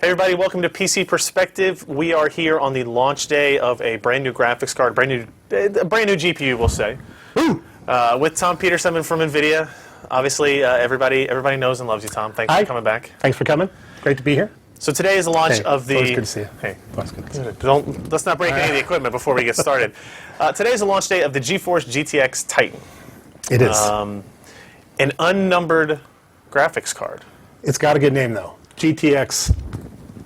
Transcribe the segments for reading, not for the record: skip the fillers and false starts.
Hey everybody, welcome to PC Perspective. We are here on the launch day of a brand new graphics card, brand new GPU, we'll say, with Tom Peterson from NVIDIA. Obviously, everybody knows and loves you, Tom. Thanks for coming back. Thanks for coming. Great to be here. So today is the launch of the. Always good to see you. Hey, always good to see you. let's not break any of the equipment before we get started. Today is the launch day of the GeForce GTX Titan. It is an unnumbered graphics card. It's got a good name though. GTX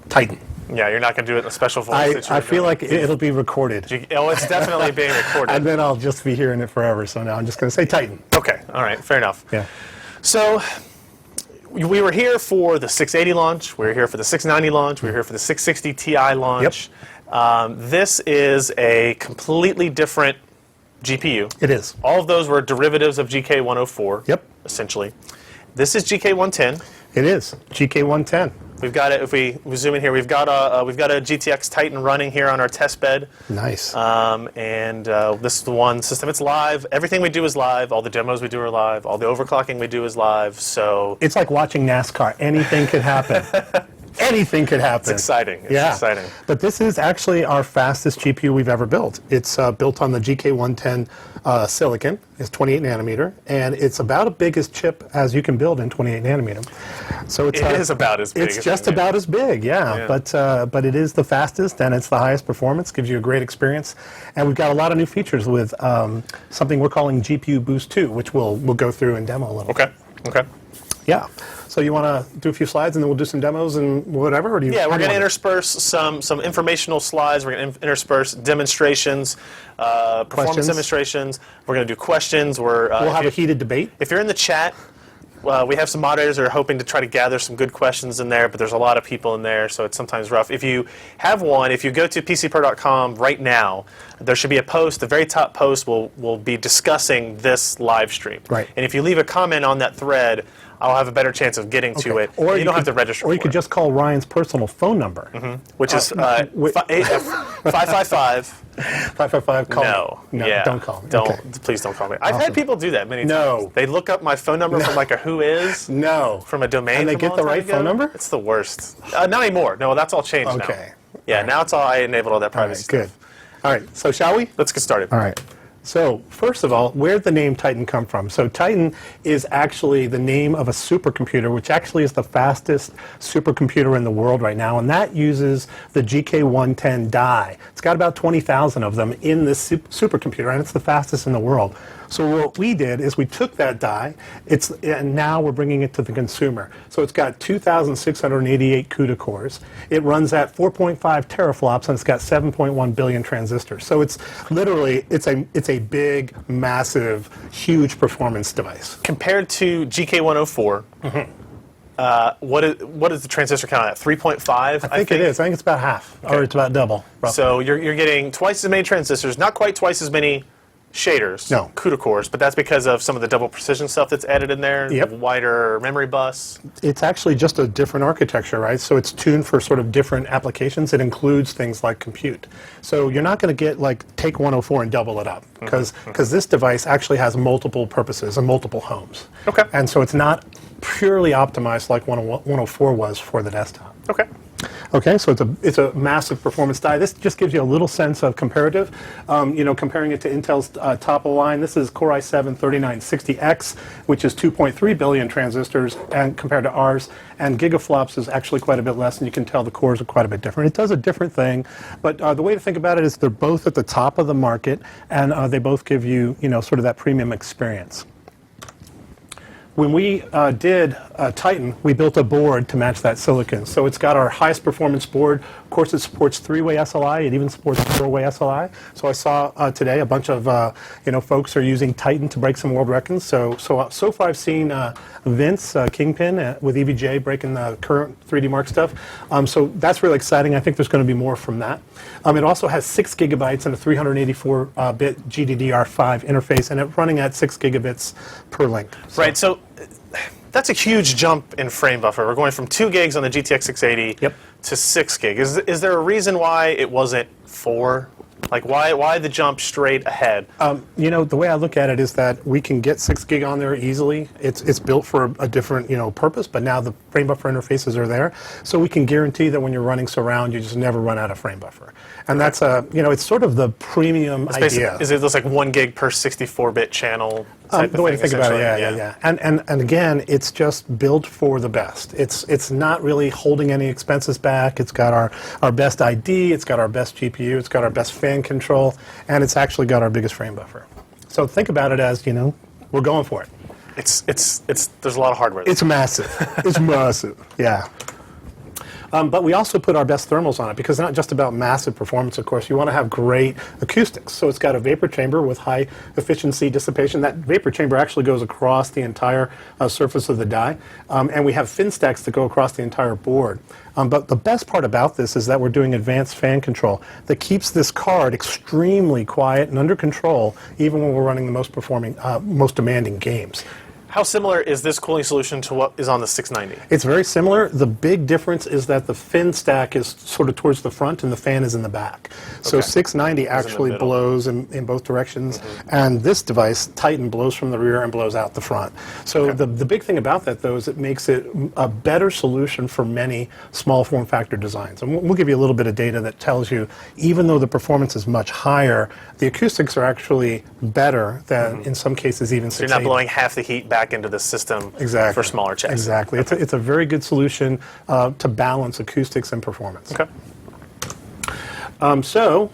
Titan. Yeah, you're not going to do it in a special voice. I feel like it'll be recorded. Oh, it's definitely being recorded. And then I'll just be hearing it forever. So now I'm just going to say Titan. Okay, all right, fair enough. Yeah. So we were here for the 680 launch. We were here for the 690 launch. We were here for the 660 Ti launch. Yep. This is a completely different GPU. It is. All of those were derivatives of GK104. Yep. Essentially. This is GK110. It is GK110. We've got it. If we zoom in here, we've got a GTX Titan running here on our test bed. Nice. This is the one system. It's live. Everything we do is live. All the demos we do are live. All the overclocking we do is live. So it's like watching NASCAR. Anything could happen. Anything could happen. It's exciting. It's exciting. But this is actually our fastest GPU we've ever built. It's built on the GK110 silicon. It's 28 nanometer, and it's about as big a chip as you can build in 28 nanometer. So it is about as big. It's just about as big, yeah. But it is the fastest, and it's the highest performance. Gives you a great experience, and we've got a lot of new features with something we're calling GPU Boost 2, which we'll go through and demo a little. Okay. Okay. Yeah. So you want to do a few slides and then we'll do some demos and whatever? Or do you we're going to intersperse some informational slides. We're going to intersperse demonstrations, performance demonstrations. We're going to do questions. We'll have a heated debate. If you're in the chat, we have some moderators that are hoping to try to gather some good questions in there, but there's a lot of people in there, so it's sometimes rough. If you have one, if you go to pcper.com right now, there should be a post. The very top post will be discussing this live stream. Right. And if you leave a comment on that thread, I'll have a better chance of getting to it. Or you don't have to register Or you could just call Ryan's personal phone number. Which is 555. 555, call me. No, don't call me. Please don't call me. I've had people do that many times. They look up my phone number from like a who is. From a domain. And they get the right phone number? It's the worst. Not anymore. No, that's all changed now. Yeah, now it's all, I enabled all that privacy stuff. Good. All right, so shall we? Let's get started. All right. So first of all, where'd the name Titan come from? So Titan is actually the name of a supercomputer, which actually is the fastest supercomputer in the world right now, and that uses the GK110 die. It's got about 20,000 of them in this supercomputer, and it's the fastest in the world. So what we did is we took that die, and now we're bringing it to the consumer. So it's got 2,688 CUDA cores. It runs at 4.5 teraflops, and it's got 7.1 billion transistors. So it's literally, it's a big, massive, huge performance device. Compared to GK104, what is the transistor count at? 3.5? I think it is. I think it's about half, or it's about double. Roughly. So you're getting twice as many transistors, not quite twice as many shaders, CUDA cores, but that's because of some of the double precision stuff that's added in there, the wider memory bus. It's actually just a different architecture, right? So it's tuned for sort of different applications. It includes things like compute. So you're not going to get like take 104 and double it up, because this device actually has multiple purposes and multiple homes. Okay. And so it's not purely optimized like 104 was for the desktop. Okay. Okay, so it's a massive performance die. This just gives you a little sense of comparative. Comparing it to Intel's top of the line, this is Core i7-3960X, which is 2.3 billion transistors, and compared to ours. And gigaflops is actually quite a bit less, and you can tell the cores are quite a bit different. It does a different thing, but the way to think about it is they're both at the top of the market, and they both give you, sort of that premium experience. When we did Titan, we built a board to match that silicon. So it's got our highest performance board. Of course, it supports 3-way SLI. It even supports 4-way SLI. So I saw today a bunch of folks are using Titan to break some world records. So far I've seen Vince Kingpin with EVGA breaking the current 3D Mark stuff. So that's really exciting. I think there's going to be more from that. It also has 6 gigabytes and a 384-bit GDDR5 interface, and it's running at 6 gigabits per link. Right. So that's a huge jump in frame buffer. We're going from 2 gigs on the GTX 680 to 6 gig. Is there a reason why it wasn't 4 Like, why the jump straight ahead? You know, the way I look at it is that we can get 6 gig on there easily. It's built for a different, you know, purpose, but now the frame buffer interfaces are there. So we can guarantee that when you're running surround, you just never run out of frame buffer. And that's you know, it's sort of the premium idea. Is it just like 1 gig per 64-bit channel type the way to of think thing? about it, yeah. And again, it's just built for the best. It's not really holding any expenses back. It's got our best ID, it's got our best GPU, it's got our best fan control, and it's actually got our biggest frame buffer. So think about it as, you know, we're going for it. There's a lot of hardware there. It's massive. It's massive. Yeah. But we also put our best thermals on it because it's not just about massive performance, of course. You want to have great acoustics. So it's got a vapor chamber with high efficiency dissipation. That vapor chamber actually goes across the entire surface of the die. And we have fin stacks that go across the entire board. But the best part about this is that we're doing advanced fan control that keeps this card extremely quiet and under control even when we're running the most demanding games. How similar is this cooling solution to what is on the 690? It's very similar. The big difference is that the fin stack is sort of towards the front and the fan is in the back. So 690 actually blows in both directions, and this device, Titan, blows from the rear and blows out the front. So the big thing about that, though, is it makes it a better solution for many small form factor designs. And we'll give you a little bit of data that tells you, even though the performance is much higher, the acoustics are actually better than, in some cases, even 680. So you're not blowing half the heat back into the system for smaller chassis. Exactly. It's a very good solution to balance acoustics and performance. Okay. So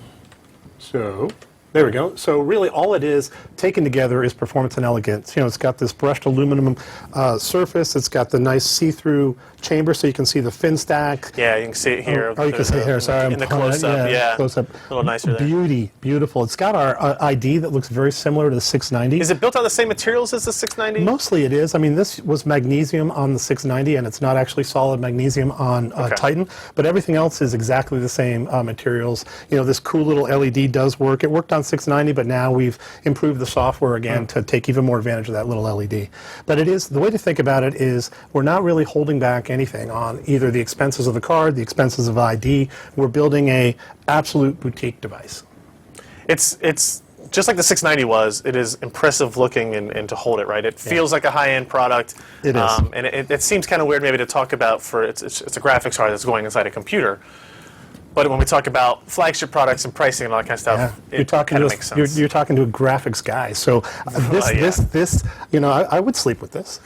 there we go. So really all it is taken together is performance and elegance. You know, it's got this brushed aluminum surface. It's got the nice see-through chamber so you can see the fin stack. Yeah, you can see it here. Oh, you can see it here. Sorry, in the close-up. Yeah, close-up. A little nicer there. Beautiful. It's got our ID that looks very similar to the 690. Is it built on the same materials as the 690? Mostly it is. I mean, this was magnesium on the 690, and it's not actually solid magnesium on Titan, but everything else is exactly the same materials. You know, this cool little LED does work. It worked on 690, but now we've improved the software again to take even more advantage of that little LED. But it is, the way to think about it is we're not really holding back anything on either the expenses of the card, the expenses of ID. We're building a absolute boutique device. It's just like the 690 was. It is impressive looking and to hold it, right? It feels like a high-end product. It is. And it seems kind of weird maybe to talk about for it's a graphics card that's going inside a computer. But when we talk about flagship products and pricing and all that kind of stuff, it kind of makes sense. You're talking to a graphics guy. So this, you know, I would sleep with this.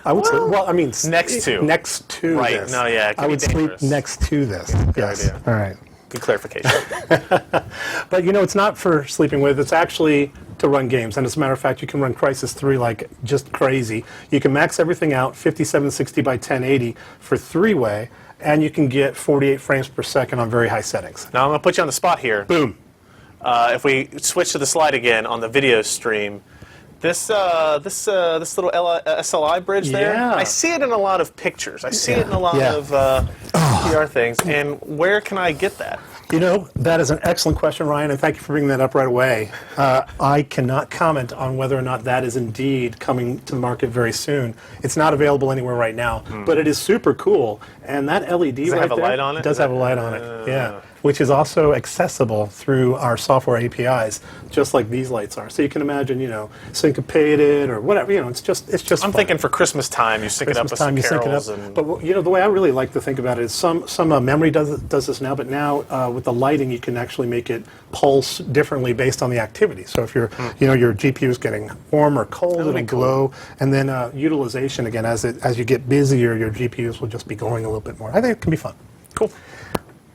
I would sleep. Well, I mean, next to right. This. No, yeah, I would sleep next to this. Good idea. All right. Good clarification. But you know, it's not for sleeping with. It's actually to run games. And as a matter of fact, you can run Crysis 3 like just crazy. You can max everything out 5760 by 1080 for 3-way. And you can get 48 frames per second on very high settings. Now I'm going to put you on the spot here. Boom. If we switch to the slide again on the video stream, this little SLI bridge there, I see it in a lot of pictures. I see it in a lot of PR things. And where can I get that? You know, that is an excellent question, Ryan, and thank you for bringing that up right away. I cannot comment on whether or not that is indeed coming to the market very soon. It's not available anywhere right now, but it is super cool. And that LED does it have a light on it? It does have a light on it, yeah. Which is also accessible through our software APIs, just like these lights are. So you can imagine, you know, syncopated or whatever. You know, it's just. I'm thinking for Christmas time, you sync it up with some carols. But you know, the way I really like to think about it is some memory does this now, but now with the lighting, you can actually make it pulse differently based on the activity. So if your you know, your GPU is getting warm or cold, it'll glow, and then utilization again as you get busier, your GPUs will just be going a little bit more. I think it can be fun. Cool.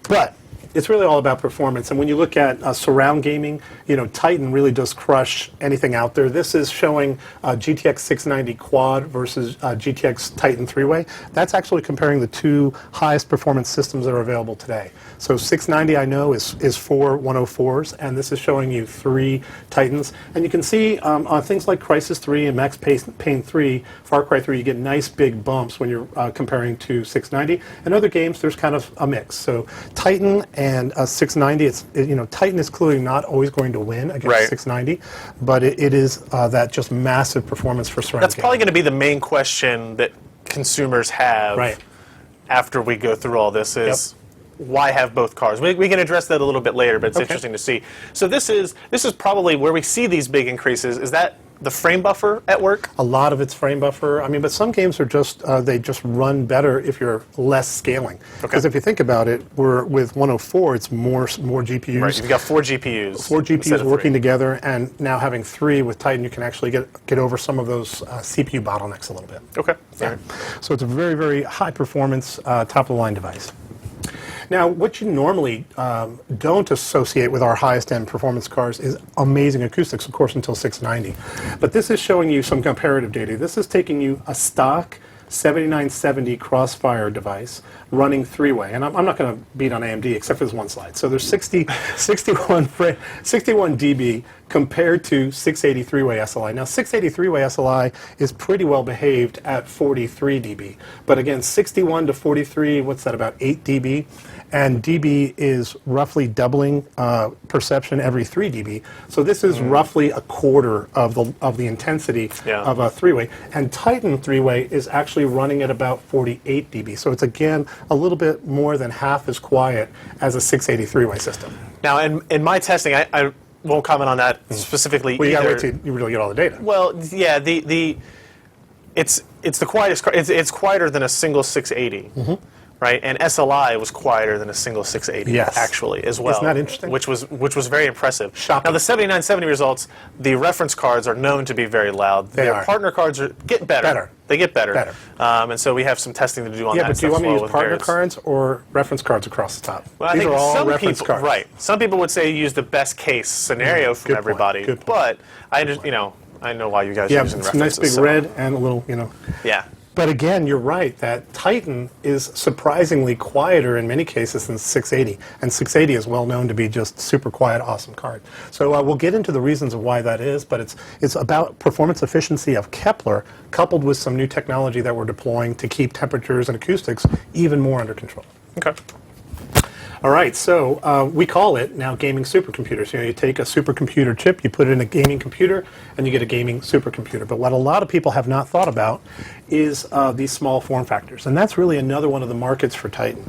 But it's really all about performance. And when you look at surround gaming, you know, Titan really does crush anything out there. This is showing GTX 690 quad versus GTX Titan 3-way. That's actually comparing the two highest performance systems that are available today. So 690, I know, is 4 104s, and this is showing you 3 Titans. And you can see on things like Crysis 3 and Max Payne 3, Far Cry 3, you get nice big bumps when you're comparing to 690. In other games, there's kind of a mix. So Titan and 690, you know, Titan is clearly not always going to win against 690, but it is that just massive performance for surround That's probably going to be the main question that consumers have after we go through all this is, why have both cards? We can address that a little bit later, but it's interesting to see. So this is probably where we see these big increases. Is that the frame buffer at work? A lot of it's frame buffer. I mean, but some games are just, they just run better if you're less scaling. Because if you think about it, with 104, it's more GPUs. Right, you've got 4 GPUs. 4 GPUs working together, and now having 3 with Titan, you can actually get over some of those CPU bottlenecks a little bit. Okay. Yeah. Right. So it's a very, very high performance, top of the line device. Now, what you normally don't associate with our highest end performance cards is amazing acoustics, of course, until 690. But this is showing you some comparative data. This is taking you a stock 7970 Crossfire device running 3-way. And I'm not going to beat on AMD except for this one slide. So there's 61 dB compared to 680 3-way SLI. Now, 680 3-way SLI is pretty well behaved at 43 dB. But again, 61 to 43, what's that, about 8 dB? And dB is roughly doubling perception every 3 dB. So this is roughly a quarter of the intensity of a 3-way. And Titan 3-way is actually running at about 48 dB. So it's, again, a little bit more than half as quiet as a 680 3-way system. Now, in my testing, I won't comment on that specifically well, you either. gotta wait till you really get all the data. Well, yeah, it's the quietest. It's quieter than a single 680. Right, and SLI was quieter than a single 680, actually, as well. Isn't that interesting? Which was very impressive. Shocking. Now, the 7970 results, the reference cards are known to be very loud. Their partner cards get better. They get better. And so we have some testing to do on that. Yeah, but do you want me to use partner cards or reference cards across the top? Well, These I think are all some reference people, cards. right? Some people would say use the best case scenario from everybody. Good point. But I just, I know why you guys are using it's references. nice big red and a little, Yeah. But again, you're right that Titan is surprisingly quieter in many cases than 680, and 680 is well known to be just super quiet, awesome card. So we'll get into the reasons of why that is, but it's about performance efficiency of Kepler coupled with some new technology that we're deploying to keep temperatures and acoustics even more under control. Okay. All right, so we call it now gaming supercomputers. You take a supercomputer chip, you put it in a gaming computer, and you get a gaming supercomputer. But what a lot of people have not thought about is these small form factors, and that's really another one of the markets for Titan.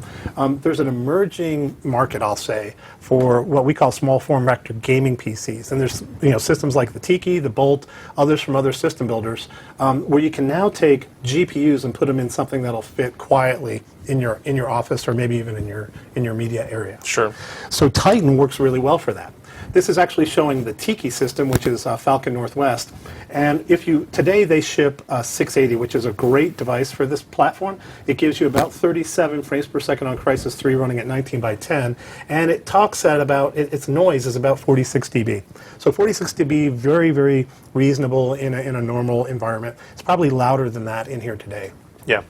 There's an emerging market, I'll say, for what we call small form factor gaming PCs, and there's systems like the Tiki, the Bolt, others from other system builders, where you can now take GPUs and put them in something that'll fit quietly in your office or maybe even in your media area. Sure. So Titan works really well for that. This is actually showing the Tiki system, which is Falcon Northwest. And today they ship 680, which is a great device for this platform. It gives you about 37 frames per second on Crysis 3 running at 19 by 10. And it talks at about, its noise is about 46 dB. So 46 dB, very, very reasonable in a normal environment. It's probably louder than that in here today. Yeah.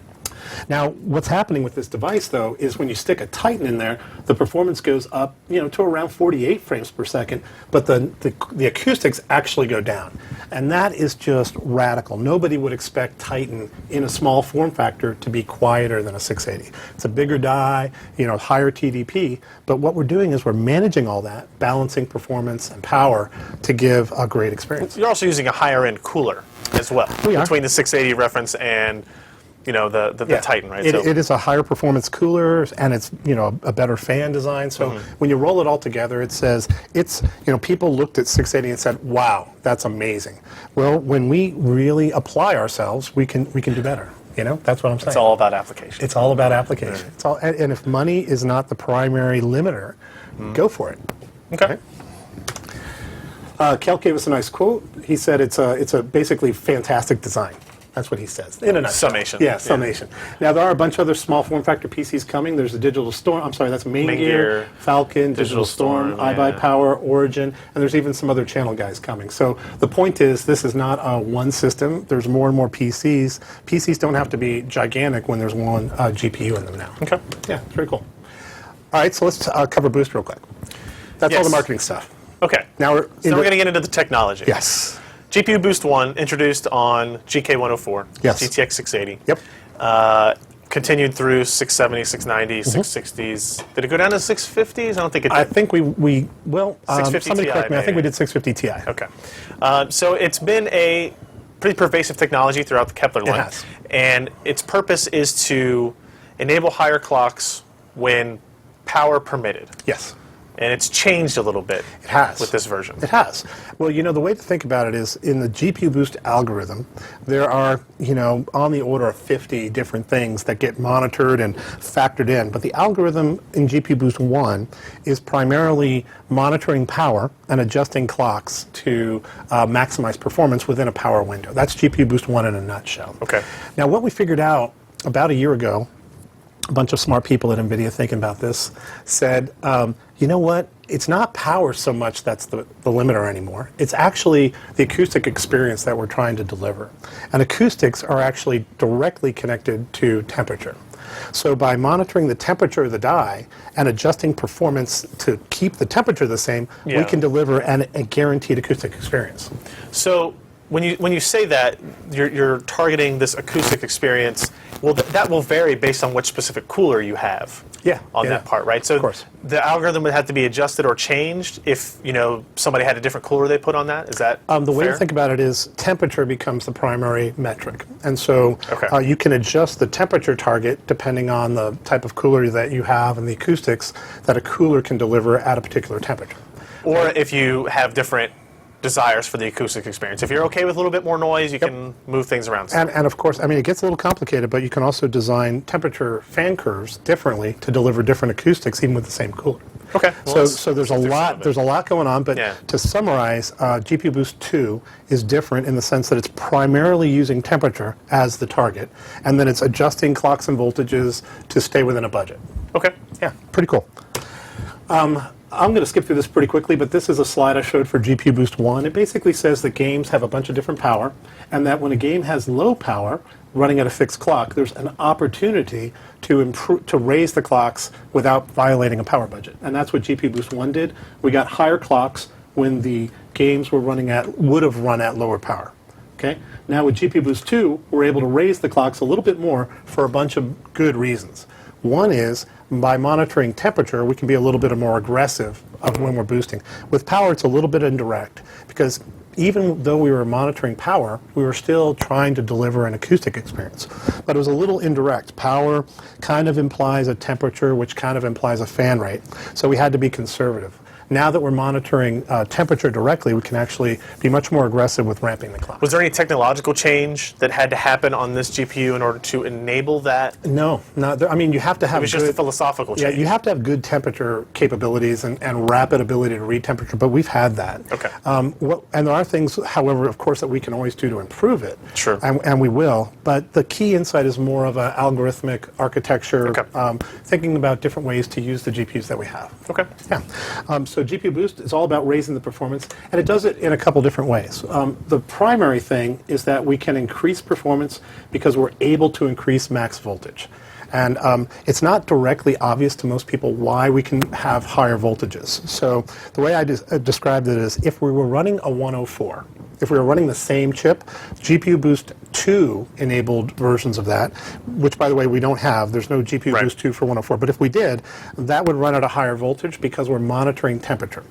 Now, what's happening with this device, though, is when you stick a Titan in there, the performance goes up, to around 48 frames per second, but the acoustics actually go down. And that is just radical. Nobody would expect Titan in a small form factor to be quieter than a 680. It's a bigger die, higher TDP, but what we're doing is we're managing all that, balancing performance and power to give a great experience. You're also using a higher end cooler as well. We are. Between the 680 reference and the Titan, right? It is a higher performance cooler, and it's a better fan design. So when you roll it all together, it says people looked at 680 and said, "Wow, that's amazing." Well, when we really apply ourselves, we can do better. That's what I'm saying. It's all about application. It's all about application. It's all, and if money is not the primary limiter, go for it. Okay. Kel gave us a nice quote. He said it's a basically fantastic design. That's what he says. In a nutshell. Summation. Yeah, summation. Now, there are a bunch of other small form factor PCs coming. There's the Digital Storm. I'm sorry, that's Main Gear, Falcon, Digital Storm, iBuyPower, Origin, and there's even some other channel guys coming. So the point is, this is not one system. There's more and more PCs. PCs don't have to be gigantic when there's one GPU in them now. Okay. Yeah, it's very cool. All right, so let's cover Boost real quick. That's all the marketing stuff. Okay. Now we're going to get into the technology. Yes. GPU Boost 1 introduced on GK104, yes. GTX 680. Yep. Continued through 670, 690, 660s. Did it go down to 650s? I don't think it did. I think we somebody Ti, correct me. I think maybe. we did 650 Ti. Okay. So it's been a pretty pervasive technology throughout the Kepler line. It has. And its purpose is to enable higher clocks when power permitted. Yes. And it's changed a little bit. It has. With this version. It has. Well, the way to think about it is in the GPU boost algorithm, there are, on the order of 50 different things that get monitored and factored in. But the algorithm in GPU boost 1 is primarily monitoring power and adjusting clocks to maximize performance within a power window. That's GPU boost 1 in a nutshell. Okay. Now, what we figured out about a year ago, a bunch of smart people at NVIDIA thinking about this, said, you know what? It's not power so much that's the limiter anymore. It's actually the acoustic experience that we're trying to deliver. And acoustics are actually directly connected to temperature. So by monitoring the temperature of the die and adjusting performance to keep the temperature the same, we can deliver a guaranteed acoustic experience. So when you say that, you're targeting this acoustic experience. Well, that will vary based on which specific cooler you have. On that part, right? So of course. The algorithm would have to be adjusted or changed if somebody had a different cooler they put on that. Is that the way fair? to think about it is temperature becomes the primary metric, and so you can adjust the temperature target depending on the type of cooler that you have and the acoustics that a cooler can deliver at a particular temperature. Or if you have different desires for the acoustic experience. If you're okay with a little bit more noise, you can move things around. And of course, it gets a little complicated, but you can also design temperature fan curves differently to deliver different acoustics, even with the same cooler. Okay. Well, so there's a lot going on, but to summarize, GPU Boost 2 is different in the sense that it's primarily using temperature as the target, and then it's adjusting clocks and voltages to stay within a budget. Okay. Yeah, pretty cool. I'm going to skip through this pretty quickly, but this is a slide I showed for GPU Boost 1. It basically says that games have a bunch of different power, and that when a game has low power, running at a fixed clock, there's an opportunity to raise the clocks without violating a power budget. And that's what GPU Boost 1 did. We got higher clocks when the games would have run at lower power. Okay? Now with GPU Boost 2, we're able to raise the clocks a little bit more for a bunch of good reasons. One is, by monitoring temperature, we can be a little bit more aggressive of when we're boosting. With power, it's a little bit indirect, because even though we were monitoring power, we were still trying to deliver an acoustic experience. But it was a little indirect. Power kind of implies a temperature, which kind of implies a fan rate. So we had to be conservative. Now that we're monitoring temperature directly, we can actually be much more aggressive with ramping the clock. Was there any technological change that had to happen on this GPU in order to enable that? No, not there. You have to have. It was just a philosophical change. Yeah, you have to have good temperature capabilities and rapid ability to read temperature, but we've had that. Okay. And there are things, however, of course, that we can always do to improve it. Sure. And we will. But the key insight is more of an algorithmic architecture, thinking about different ways to use the GPUs that we have. Okay. Yeah. So GPU Boost is all about raising the performance, and it does it in a couple different ways. The primary thing is that we can increase performance because we're able to increase max voltage. And it's not directly obvious to most people why we can have higher voltages. So the way I described it is, if we were running a 104, if we were running the same chip, GPU Boost 2 enabled versions of that, which, by the way, we don't have. There's no GPU Boost 2 for 104. But if we did, that would run at a higher voltage because we're monitoring temperature.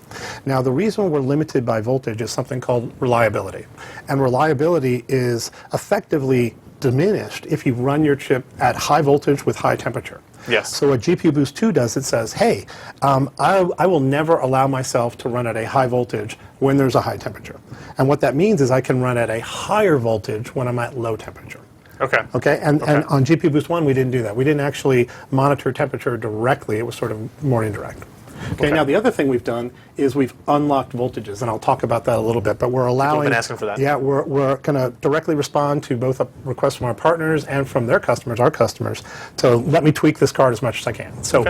Now, the reason we're limited by voltage is something called reliability. And reliability is effectively diminished if you run your chip at high voltage with high temperature. Yes. So what GPU Boost 2 does, it says, hey, I will never allow myself to run at a high voltage when there's a high temperature. And what that means is I can run at a higher voltage when I'm at low temperature. Okay. And on GPU Boost 1, we didn't do that. We didn't actually monitor temperature directly. It was sort of more indirect. Okay, now the other thing we've done is we've unlocked voltages, and I'll talk about that a little bit, but we're allowing... You've been asking for that. Yeah, we're going to directly respond to both a request from our partners and from their customers, our customers, to let me tweak this card as much as I can. So,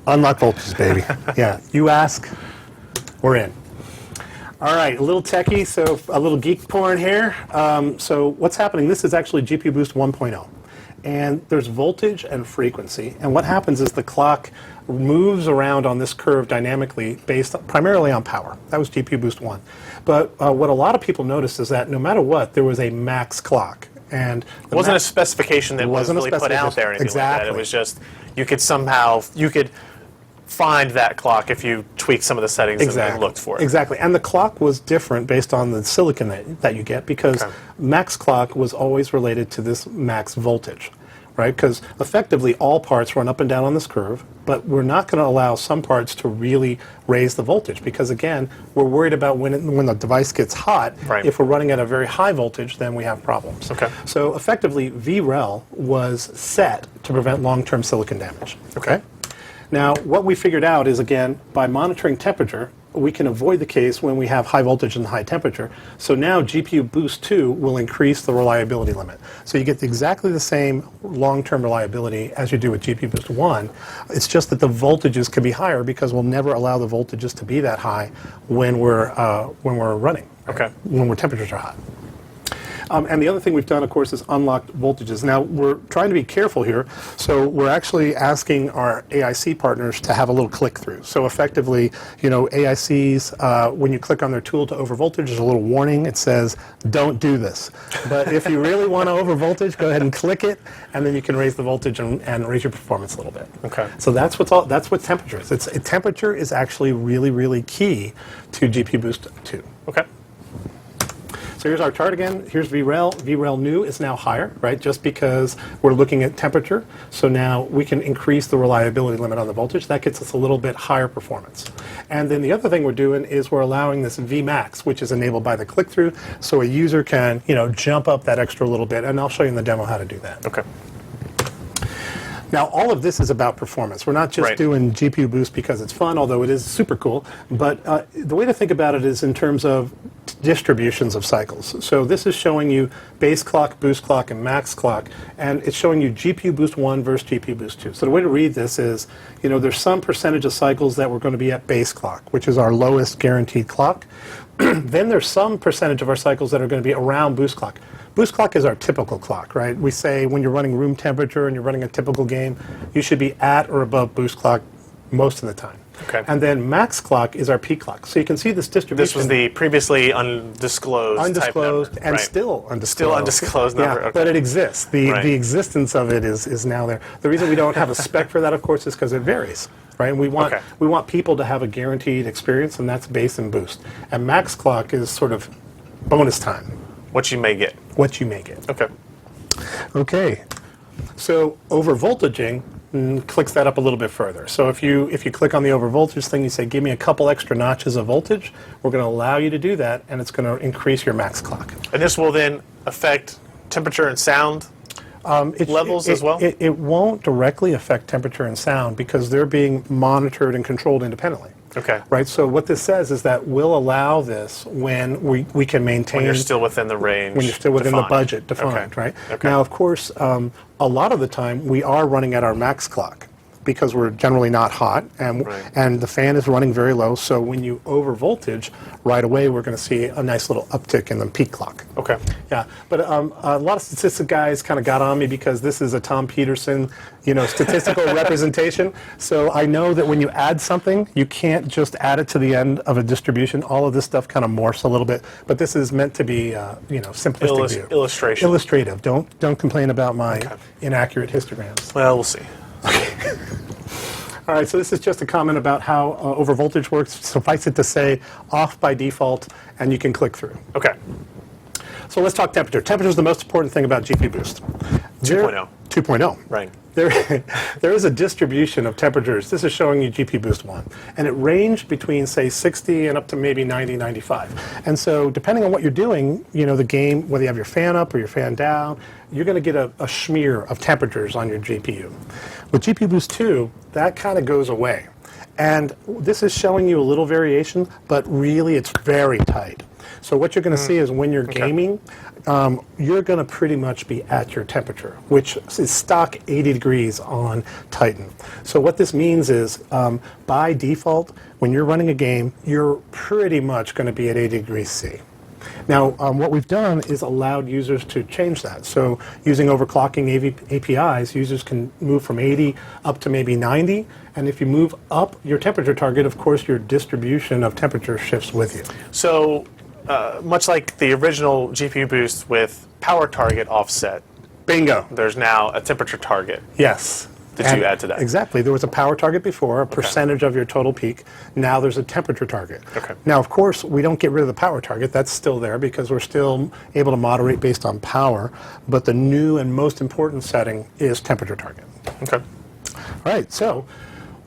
unlock voltages, baby. Yeah, you ask, we're in. All right, a little techie, so a little geek porn here. So what's happening, this is actually GPU Boost 1.0. And there's voltage and frequency, and what happens is the clock moves around on this curve dynamically based primarily on power. That was GPU Boost 1. But what a lot of people noticed is that no matter what, there was a max clock. And it wasn't a specification that was really put out there or anything like that. It was just, you could find that clock if you tweak some of the settings and looked for it. Exactly. And the clock was different based on the silicon that you get, because max clock was always related to this max voltage. right? Because effectively all parts run up and down on this curve, but we're not going to allow some parts to really raise the voltage because, again, we're worried about when the device gets hot. Right. If we're running at a very high voltage, then we have problems. Okay. So effectively, VREL was set to prevent long-term silicon damage. Okay. Now, what we figured out is, again, by monitoring temperature, we can avoid the case when we have high voltage and high temperature. So now GPU Boost 2 will increase the reliability limit. So you get exactly the same long-term reliability as you do with GPU Boost 1. It's just that the voltages can be higher because we'll never allow the voltages to be that high when we're running. Okay. When our temperatures are hot. And the other thing we've done, of course, is unlocked voltages. Now, we're trying to be careful here, so we're actually asking our AIC partners to have a little click-through. So effectively, you know, AICs, when you click on their tool to overvoltage, there's a little warning. It says, don't do this. But if you really want to overvoltage, go ahead and click it, and then you can raise the voltage and raise your performance a little bit. Okay. So that's what temperature is. Temperature is actually really, really key to GPU Boost 2. Okay. So here's our chart again. Here's VREL. VREL new is now higher, right? Just because we're looking at temperature. So now we can increase the reliability limit on the voltage. That gets us a little bit higher performance. And then the other thing we're doing is we're allowing this Vmax, which is enabled by the click-through, so a user can, you know, jump up that extra little bit. And I'll show you in the demo how to do that. Okay. Now, all of this is about performance. We're not just doing GPU Boost because it's fun, although it is super cool. But the way to think about it is in terms of distributions of cycles. So this is showing you base clock, boost clock, and max clock. And it's showing you GPU Boost 1 versus GPU Boost 2. So the way to read this is, you know, there's some percentage of cycles that we're going to be at base clock, which is our lowest guaranteed clock. Then there's some percentage of our cycles that are going to be around boost clock. Boost clock is our typical clock, right? We say when you're running room temperature and you're running a typical game, you should be at or above boost clock most of the time. Okay. And then max clock is our peak clock. So you can see this distribution. This was the previously undisclosed type number. And still undisclosed. Still undisclosed number. Yeah, okay. but it exists. The existence of it is now there. The reason we don't have a spec for that, of course, is because it varies. Right? And we want people to have a guaranteed experience, and that's base and boost. And max clock is sort of bonus time. What you may get. What you may get. Okay. Okay. So overvoltaging clicks that up a little bit further. So if you click on the overvoltage thing, you say, give me a couple extra notches of voltage, we're going to allow you to do that, and it's going to increase your max clock. And this will then affect temperature and sound levels as well? It won't directly affect temperature and sound because they're being monitored and controlled independently. Okay. Right. So what this says is that we'll allow this when we can maintain. When you're still within the range. When you're still within defined. the budget defined, Okay. right? Okay. Now, of course, a lot of the time we are running at our max clock because we're generally not hot and the fan is running very low. So when you over voltage, right away we're going to see a nice little uptick in the peak clock. Okay. Yeah, but a lot of statistic guys kind of got on me because this is a Tom Peterson, you know, statistical representation. So I know that when you add something, you can't just add it to the end of a distribution. All of this stuff kind of morphs a little bit, but this is meant to be, you know, simplistic view. Illustration. Illustrative. Don't complain about my inaccurate histograms. Well, we'll see. All right, so this is just a comment about how overvoltage works. Suffice it to say, off by default, and you can click through. Okay. So let's talk temperature. Temperature is the most important thing about GPU Boost. 2.0. 2.0. Right. There is a distribution of temperatures. This is showing you GPU Boost 1. And it ranged between, say, 60 and up to maybe 90, 95. And so depending on what you're doing, you know, the game, whether you have your fan up or your fan down, you're going to get a smear of temperatures on your GPU. With GPU Boost 2, that kind of goes away. And this is showing you a little variation, but really it's very tight. So what you're going to see is when you're gaming, you're going to pretty much be at your temperature, which is stock 80 degrees on Titan. So what this means is, by default, when you're running a game, you're pretty much going to be at 80 degrees C. Now, what we've done is allowed users to change that. So using overclocking APIs, users can move from 80 up to maybe 90. And if you move up your temperature target, of course, your distribution of temperature shifts with you. So much like the original GPU Boost with power target offset, Bingo. there's now a temperature target. Yes. that you add to that. Exactly. There was a power target before, a percentage of your total peak. Now there's a temperature target. Okay. Now, of course, we don't get rid of the power target. That's still there because we're still able to moderate based on power. But the new and most important setting is temperature target. Okay. All right. So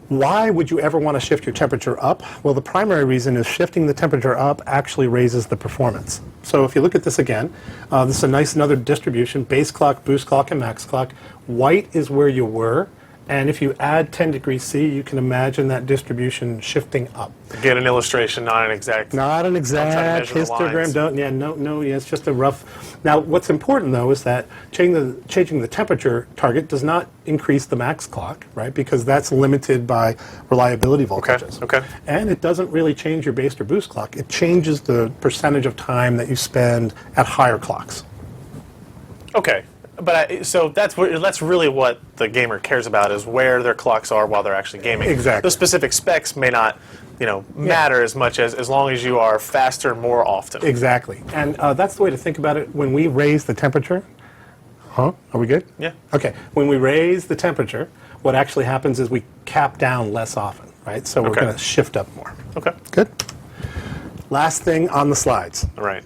why would you ever want to shift your temperature up? Well, the primary reason is shifting the temperature up actually raises the performance. So if you look at this again, this is a nice another distribution, base clock, boost clock, and max clock. White is where you were, and if you add 10 degrees C, you can imagine that distribution shifting up. Get an illustration, not an exact. Not an exact histogram. Yeah, it's just a rough. Now, what's important though is that changing the temperature target does not increase the max clock, right? Because that's limited by reliability voltages. Okay. And it doesn't really change your base or boost clock. It changes the percentage of time that you spend at higher clocks. Okay. But so that's really what the gamer cares about, is where their clocks are while they're actually gaming. Exactly. The specific specs may not, matter as much as long as you are faster more often. Exactly. And that's the way to think about it. When we raise the temperature, are we good? Yeah. Okay. When we raise the temperature, what actually happens is we cap down less often, right? So we're going to shift up more. Okay. Good. Last thing on the slides. All right.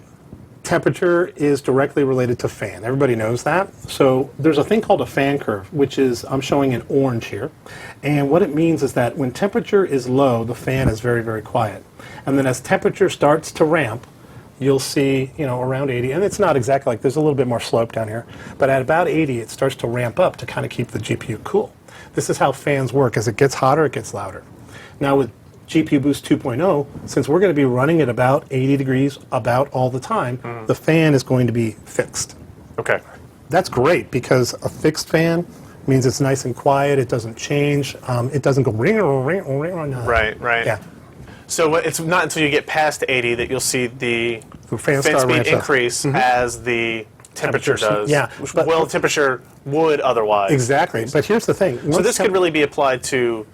Temperature is directly related to fan. Everybody knows that. So there's a thing called a fan curve, which is, I'm showing in orange here. And what it means is that when temperature is low, the fan is very, very quiet. And then as temperature starts to ramp, you'll see, around 80, and it's not exactly like, there's a little bit more slope down here, but at about 80, it starts to ramp up to kind of keep the GPU cool. This is how fans work. As it gets hotter, it gets louder. Now with GPU Boost 2.0, since we're going to be running at about 80 degrees about all the time, the fan is going to be fixed. Okay. That's great because a fixed fan means it's nice and quiet, it doesn't change, it doesn't go ring. Right. Yeah. So it's not until you get past 80 that you'll see the fan start speed ramps up. increase as the temperature does. Yeah. Well, temperature would otherwise. Exactly. But here's the thing. So this could really be applied to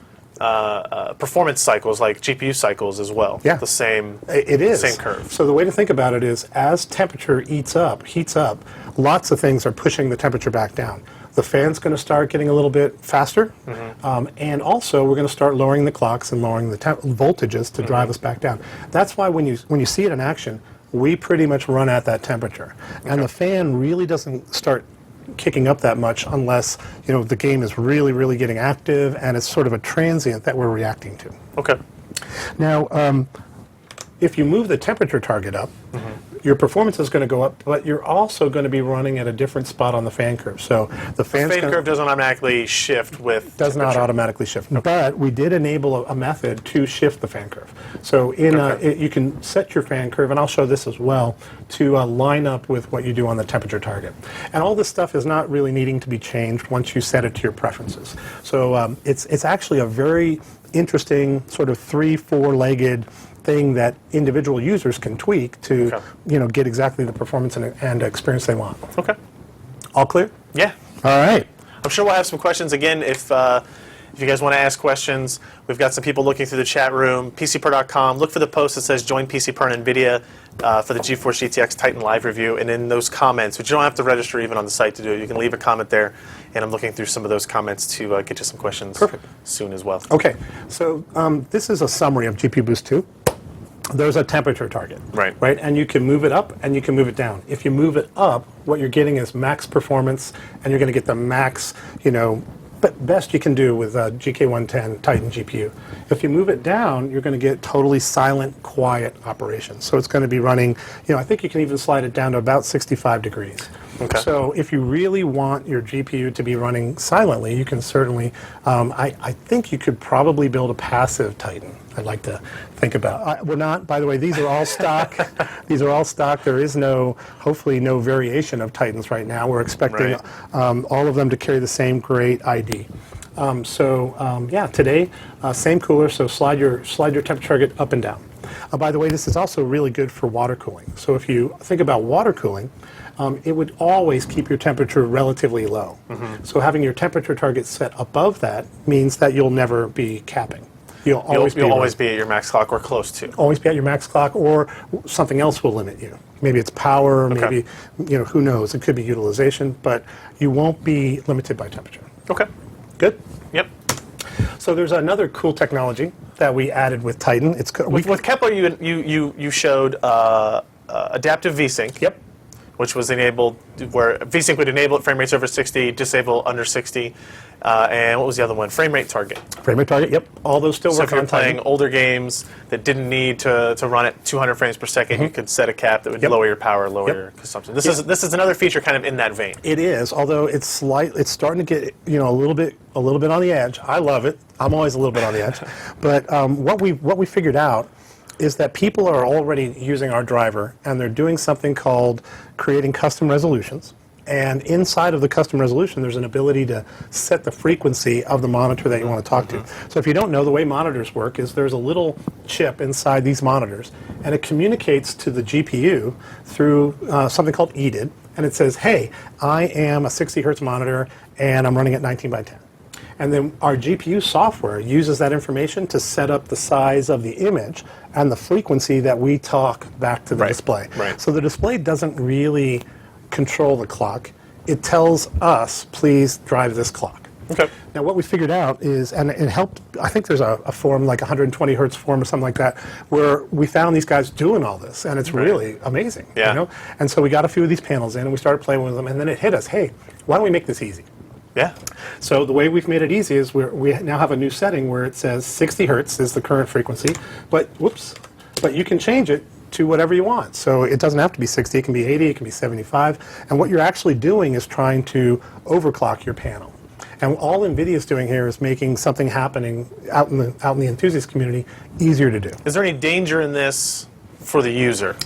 performance cycles, like GPU cycles as well. Yeah. The same. It is. Same curve. So the way to think about it is, as temperature heats up, lots of things are pushing the temperature back down. The fan's going to start getting a little bit faster, and also we're going to start lowering the clocks and lowering the voltages to drive us back down. That's why when you see it in action, we pretty much run at that temperature, and the fan really doesn't start kicking up that much unless the game is really, really getting active and it's sort of a transient that we're reacting to. Okay. Now, if you move the temperature target up, your performance is going to go up, but you're also going to be running at a different spot on the fan curve. So the fan curve doesn't automatically shift with does not automatically shift, but we did enable a method to shift the fan curve. So you can set your fan curve, and I'll show this as well, to line up with what you do on the temperature target. And all this stuff is not really needing to be changed once you set it to your preferences. So it's actually a very interesting sort of 3-4-legged thing that individual users can tweak to get exactly the performance and experience they want. Okay. All clear? Yeah. All right. I'm sure we'll have some questions again if you guys want to ask questions. We've got some people looking through the chat room. PCPer.com. Look for the post that says Join PCPer and NVIDIA for the GeForce GTX Titan Live review. And in those comments, which you don't have to register even on the site to do it, you can leave a comment there. And I'm looking through some of those comments to get you some questions soon as well. Okay. So this is a summary of GPU Boost 2. There's a temperature target, right? And you can move it up and you can move it down. If you move it up, what you're getting is max performance, and you're going to get the max, best you can do with GK110 Titan GPU. If you move it down, you're going to get totally silent, quiet operations. So it's going to be running, I think you can even slide it down to about 65 degrees. Okay. So if you really want your GPU to be running silently, you can certainly, I think you could probably build a passive Titan. I'd like to think about. We're not, by the way, these are all stock. These are all stock. There is hopefully no variation of Titans right now. We're expecting all of them to carry the same great ID. Today, same cooler, so slide your temperature target up and down. By the way, this is also really good for water cooling. So if you think about water cooling, it would always keep your temperature relatively low. So having your temperature target set above that means that you'll never be capping. You'll always be at your max clock or close to. Always be at your max clock, or something else will limit you. Maybe it's power, maybe, who knows. It could be utilization, but you won't be limited by temperature. Okay. Good. Yep. So there's another cool technology that we added with Titan. With Kepler, you showed adaptive Vsync. Yep. Which was enabled, where Vsync would enable at frame rates over 60, disable under 60, and what was the other one? Frame rate target. Frame rate target, yep. All those still So work if you're on Titan. playing older games that didn't need to run at 200 frames per second, you could set a cap that would lower your power, lower your consumption. This is another feature kind of in that vein. It is, although it's starting to get a little bit on the edge. I love it. I'm always a little bit on the edge. But what we figured out is that people are already using our driver, and they're doing something called creating custom resolutions. And inside of the custom resolution, there's an ability to set the frequency of the monitor that you want to talk to. So if you don't know, the way monitors work is there's a little chip inside these monitors, and it communicates to the GPU through something called EDID, and it says, hey, I am a 60 hertz monitor, and I'm running at 19 by 10. And then our GPU software uses that information to set up the size of the image and the frequency that we talk back to the display. Right. So the display doesn't really control the clock. It tells us, please drive this clock. Okay. Now what we figured out is, and it helped, I think there's a forum, like 120 hertz forum or something like that, where we found these guys doing all this, and it's really amazing. Yeah. You know? And so we got a few of these panels in, and we started playing with them, and then it hit us, hey, why don't we make this easy? Yeah. So the way we've made it easy is we now have a new setting where it says 60 hertz is the current frequency, but you can change it to whatever you want. So it doesn't have to be 60, it can be 80, it can be 75, and what you're actually doing is trying to overclock your panel. And all NVIDIA is doing here is making something happening out in the enthusiast community easier to do. Is there any danger in this for the user?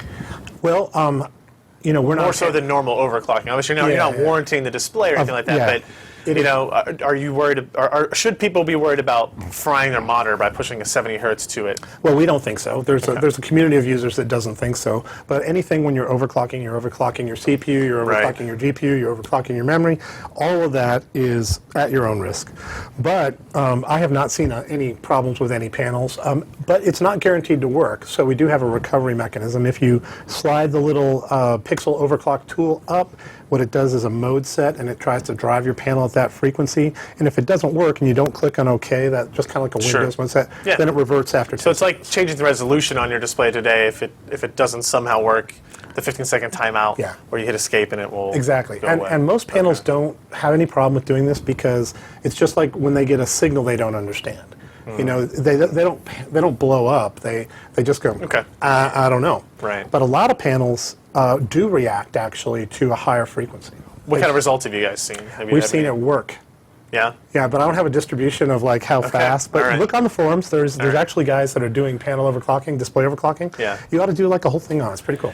Well, we're not More so than normal overclocking. Obviously, you're not warranting the display or anything like that, but are you worried, or should people be worried about frying their monitor by pushing a 70 hertz to it? Well, we don't think so. There's a community of users that doesn't think so. But anything when you're overclocking your CPU, you're overclocking your GPU, you're overclocking your memory. All of that is at your own risk. But I have not seen any problems with any panels. But it's not guaranteed to work. So we do have a recovery mechanism. If you slide the little pixel overclock tool up, what it does is a mode set, and it tries to drive your panel at that frequency. And if it doesn't work and you don't click on OK, that just kind of like a Windows mode set, then it reverts after 10 So it's like changing the resolution on your display today. If it doesn't somehow work, the 15-second timeout, or you hit escape and it will go away. And most panels don't have any problem with doing this because it's just like when they get a signal they don't understand. You know, they don't blow up. They just go, I don't know. Right. But a lot of panels do react actually to a higher frequency. What kind of results have you guys seen? We've seen it work. Yeah? Yeah, but I don't have a distribution of like how fast. But look on the forums. There's actually guys that are doing panel overclocking, display overclocking. Yeah. You ought to do like a whole thing on it. It's pretty cool.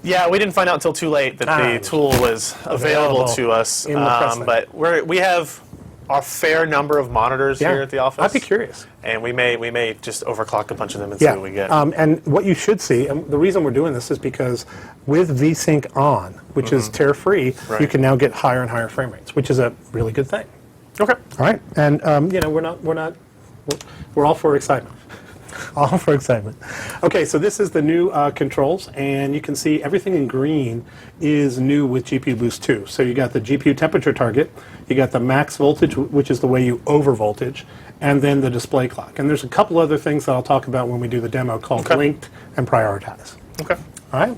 Yeah, we didn't find out until too late that the tool was available to us. In the press but we have a fair number of monitors here at the office. I'd be curious. And we may just overclock a bunch of them and see what we get. And what you should see, and the reason we're doing this is because with Vsync On, which is tear-free, you can now get higher and higher frame rates, which is a really good thing. Okay. All right. And we're all for excitement. All for excitement. Okay, so this is the new controls, and you can see everything in green is new with GPU Boost 2. So you got the GPU temperature target, you got the max voltage, which is the way you overvoltage, and then the display clock. And there's a couple other things that I'll talk about when we do the demo called linked and prioritize. Okay. All right.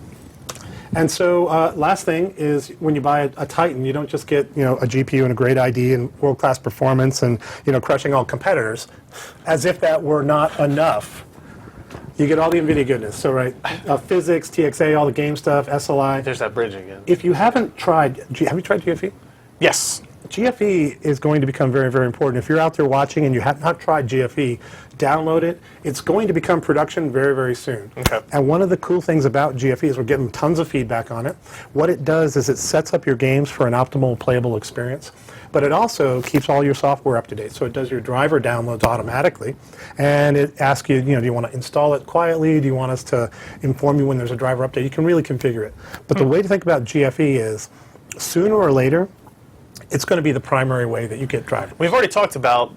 And so last thing is when you buy a Titan, you don't just get a GPU and a great ID and world-class performance and crushing all competitors, as if that were not enough. You get all the NVIDIA goodness. So physics, TXA, all the game stuff, SLI. There's that bridge again. If you haven't tried, have you tried GFE? Yes. GFE is going to become very, very important. If you're out there watching and you have not tried GFE, download it. It's going to become production very, very soon. Okay. And one of the cool things about GFE is we're getting tons of feedback on it. What it does is it sets up your games for an optimal playable experience, but it also keeps all your software up to date. So it does your driver downloads automatically, and it asks you, do you want to install it quietly? Do you want us to inform you when there's a driver update? You can really configure it. But the way to think about GFE is sooner or later, it's going to be the primary way that you get drivers. We've already talked about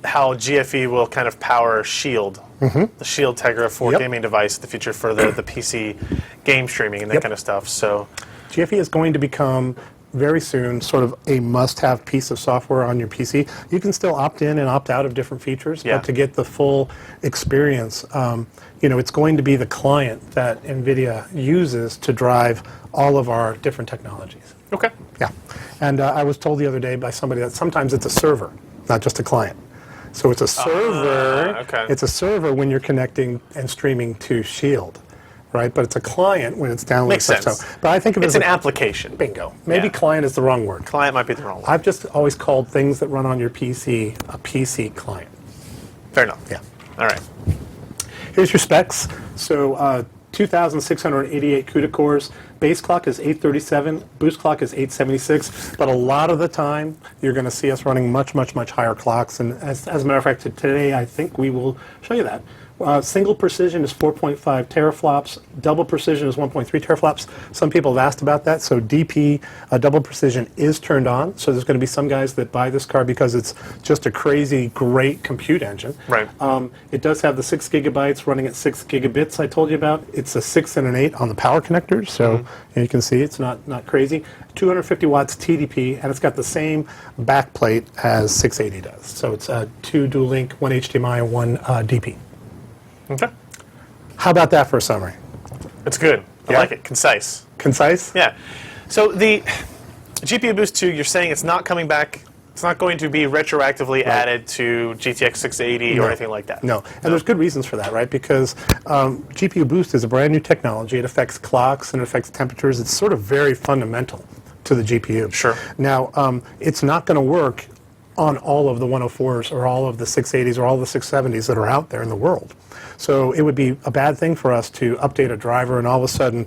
how GFE will kind of power Shield, the Shield Tegra 4 gaming device in the future for the PC game streaming and that kind of stuff. So GFE is going to become very soon sort of a must-have piece of software on your PC. You can still opt in and opt out of different features, but to get the full experience, it's going to be the client that NVIDIA uses to drive all of our different technologies. Okay. Yeah. And I was told the other day by somebody that sometimes it's a server, not just a client. So it's a server. It's a server when you're connecting and streaming to Shield, right? But it's a client when it's downloading. Makes sense. So, but I think of it it's as an application. Bingo. Maybe client is the wrong word. Client might be the wrong word. I've just always called things that run on your PC a PC client. Fair enough. Yeah. All right. Here's your specs. So 2,688 CUDA cores. Base clock is 837. Boost clock is 876. But a lot of the time, you're going to see us running much, much, much higher clocks. And as a matter of fact, today I think we will show you that. Single precision is 4.5 teraflops. Double precision is 1.3 teraflops. Some people have asked about that. So DP, double precision, is turned on. So there's going to be some guys that buy this card because it's just a crazy, great compute engine. Right. It does have the 6 gigabytes running at 6 gigabits I told you about. It's a 6 and an 8 on the power connectors. So you can see it's not crazy. 250 watts TDP, and it's got the same backplate as 680 does. So it's 2 dual link, 1 HDMI, and 1 DP. Okay. How about that for a summary? It's good. I like it. Concise. Concise? Yeah. So the GPU Boost 2, you're saying it's not coming back. It's not going to be retroactively added to GTX 680 or anything like that. No. And there's good reasons for that, right? Because GPU Boost is a brand new technology. It affects clocks and it affects temperatures. It's sort of very fundamental to the GPU. Sure. Now, it's not going to work on all of the 104s or all of the 680s or all the 670s that are out there in the world. So it would be a bad thing for us to update a driver and all of a sudden,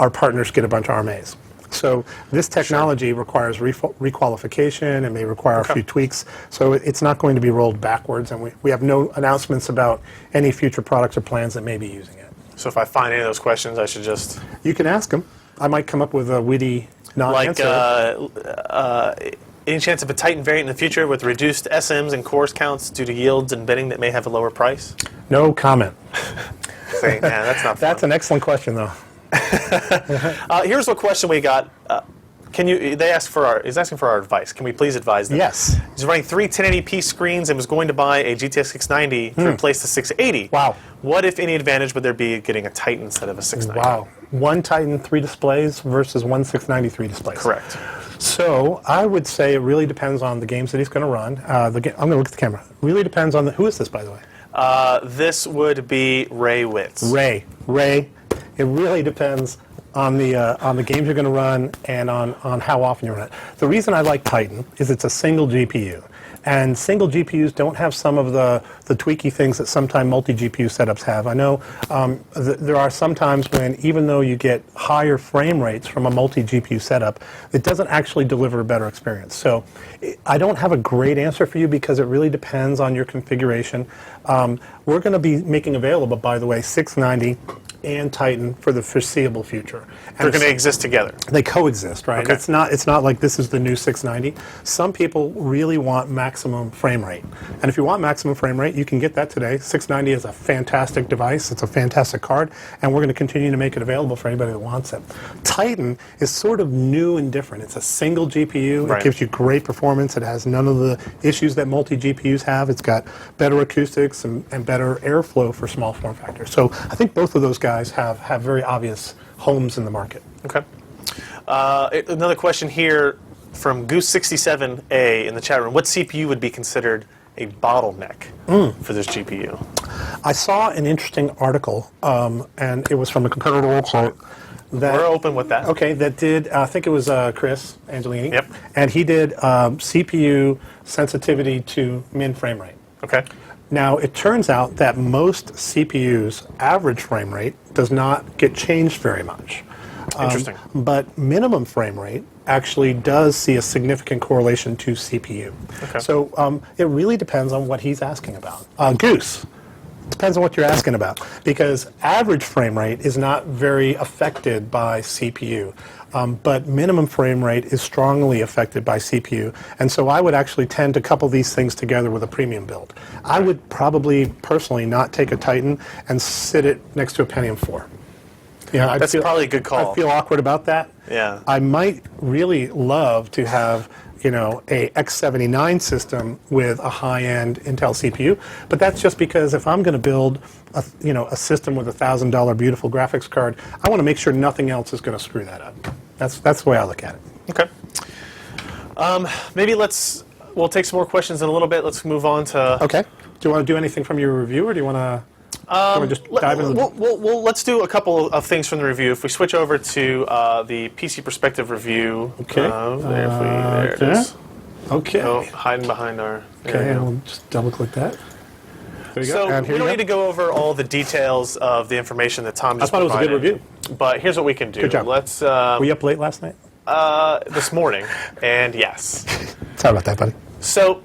our partners get a bunch of RMAs. So this technology requires requalification and may require a few tweaks. So it's not going to be rolled backwards, and we have no announcements about any future products or plans that may be using it. So if I find any of those questions, I should just... You can ask them. I might come up with a witty non-answer. Any chance of a Titan variant in the future with reduced SMs and cores counts due to yields and binning that may have a lower price? No comment. Saying, that's not fun. That's an excellent question, though. Here's a question we got. He's asking for our advice. Can we please advise them? Yes. He's running 3 1080p screens and was going to buy a GTX 690 to replace the 680. Wow. What, if any, advantage would there be getting a Titan instead of a 690? Wow. One Titan, 3 displays versus one 690, 3 displays. Correct. So I would say it really depends on the games that he's going to run. I'm going to look at the camera. Really depends on who is this, by the way? This would be Ray Witz. Ray. It really depends on the games you're going to run and on how often you run it. The reason I like Titan is it's a single GPU. And single GPUs don't have some of the tweaky things that sometimes multi-GPU setups have. I know there are some times when, even though you get higher frame rates from a multi-GPU setup, it doesn't actually deliver a better experience. So I don't have a great answer for you because it really depends on your configuration. We're going to be making available, by the way, 690 and Titan for the foreseeable future. And they're going to exist together. They coexist, right? Okay. It's not like this is the new 690. Some people really want maximum frame rate. And if you want maximum frame rate, you can get that today. 690 is a fantastic device. It's a fantastic card. And we're going to continue to make it available for anybody that wants it. Titan is sort of new and different. It's a single GPU. Right. It gives you great performance. It has none of the issues that multi-GPUs have. It's got better acoustics and better airflow for small form factors. So I think both of those guys have very obvious homes in the market. Okay. Another question here from Goose67A in the chat room. What CPU would be considered a bottleneck for this GPU? I saw an interesting article, and it was from a competitor website. We're open with that. Okay, that did, I think it was Chris Angelini. Yep. And he did CPU sensitivity to min frame rate. Okay. Now, it turns out that most CPUs' average frame rate does not get changed very much. Interesting. But minimum frame rate actually does see a significant correlation to CPU. Okay. So it really depends on what he's asking about. Goose, depends on what you're asking about, because average frame rate is not very affected by CPU. But minimum frame rate is strongly affected by CPU. And so I would actually tend to couple these things together with a premium build. I would probably personally not take a Titan and sit it next to a Pentium 4. Yeah, That's probably a good call. I feel awkward about that. Yeah. I might really love to have, a X79 system with a high-end Intel CPU, but that's just because if I'm going to build a system with a $1,000 beautiful graphics card, I want to make sure nothing else is going to screw that up. That's the way I look at it. Okay. Maybe we'll take some more questions in a little bit. Let's move on to. Okay. Do you want to do anything from your review, or do you want to? Just dive in? Well, let's do a couple of things from the review. If we switch over to the PC Perspective review. Okay. There it is. Okay. Oh, hiding behind our. Okay, and we'll just double-click that. There you go. So And we here don't you need to go over all the details of the information that Tom just I thought it was a good provided, review. But here's what we can do. Good job. Let's. Were you up late last night? This morning, and yes. Sorry about that, buddy. So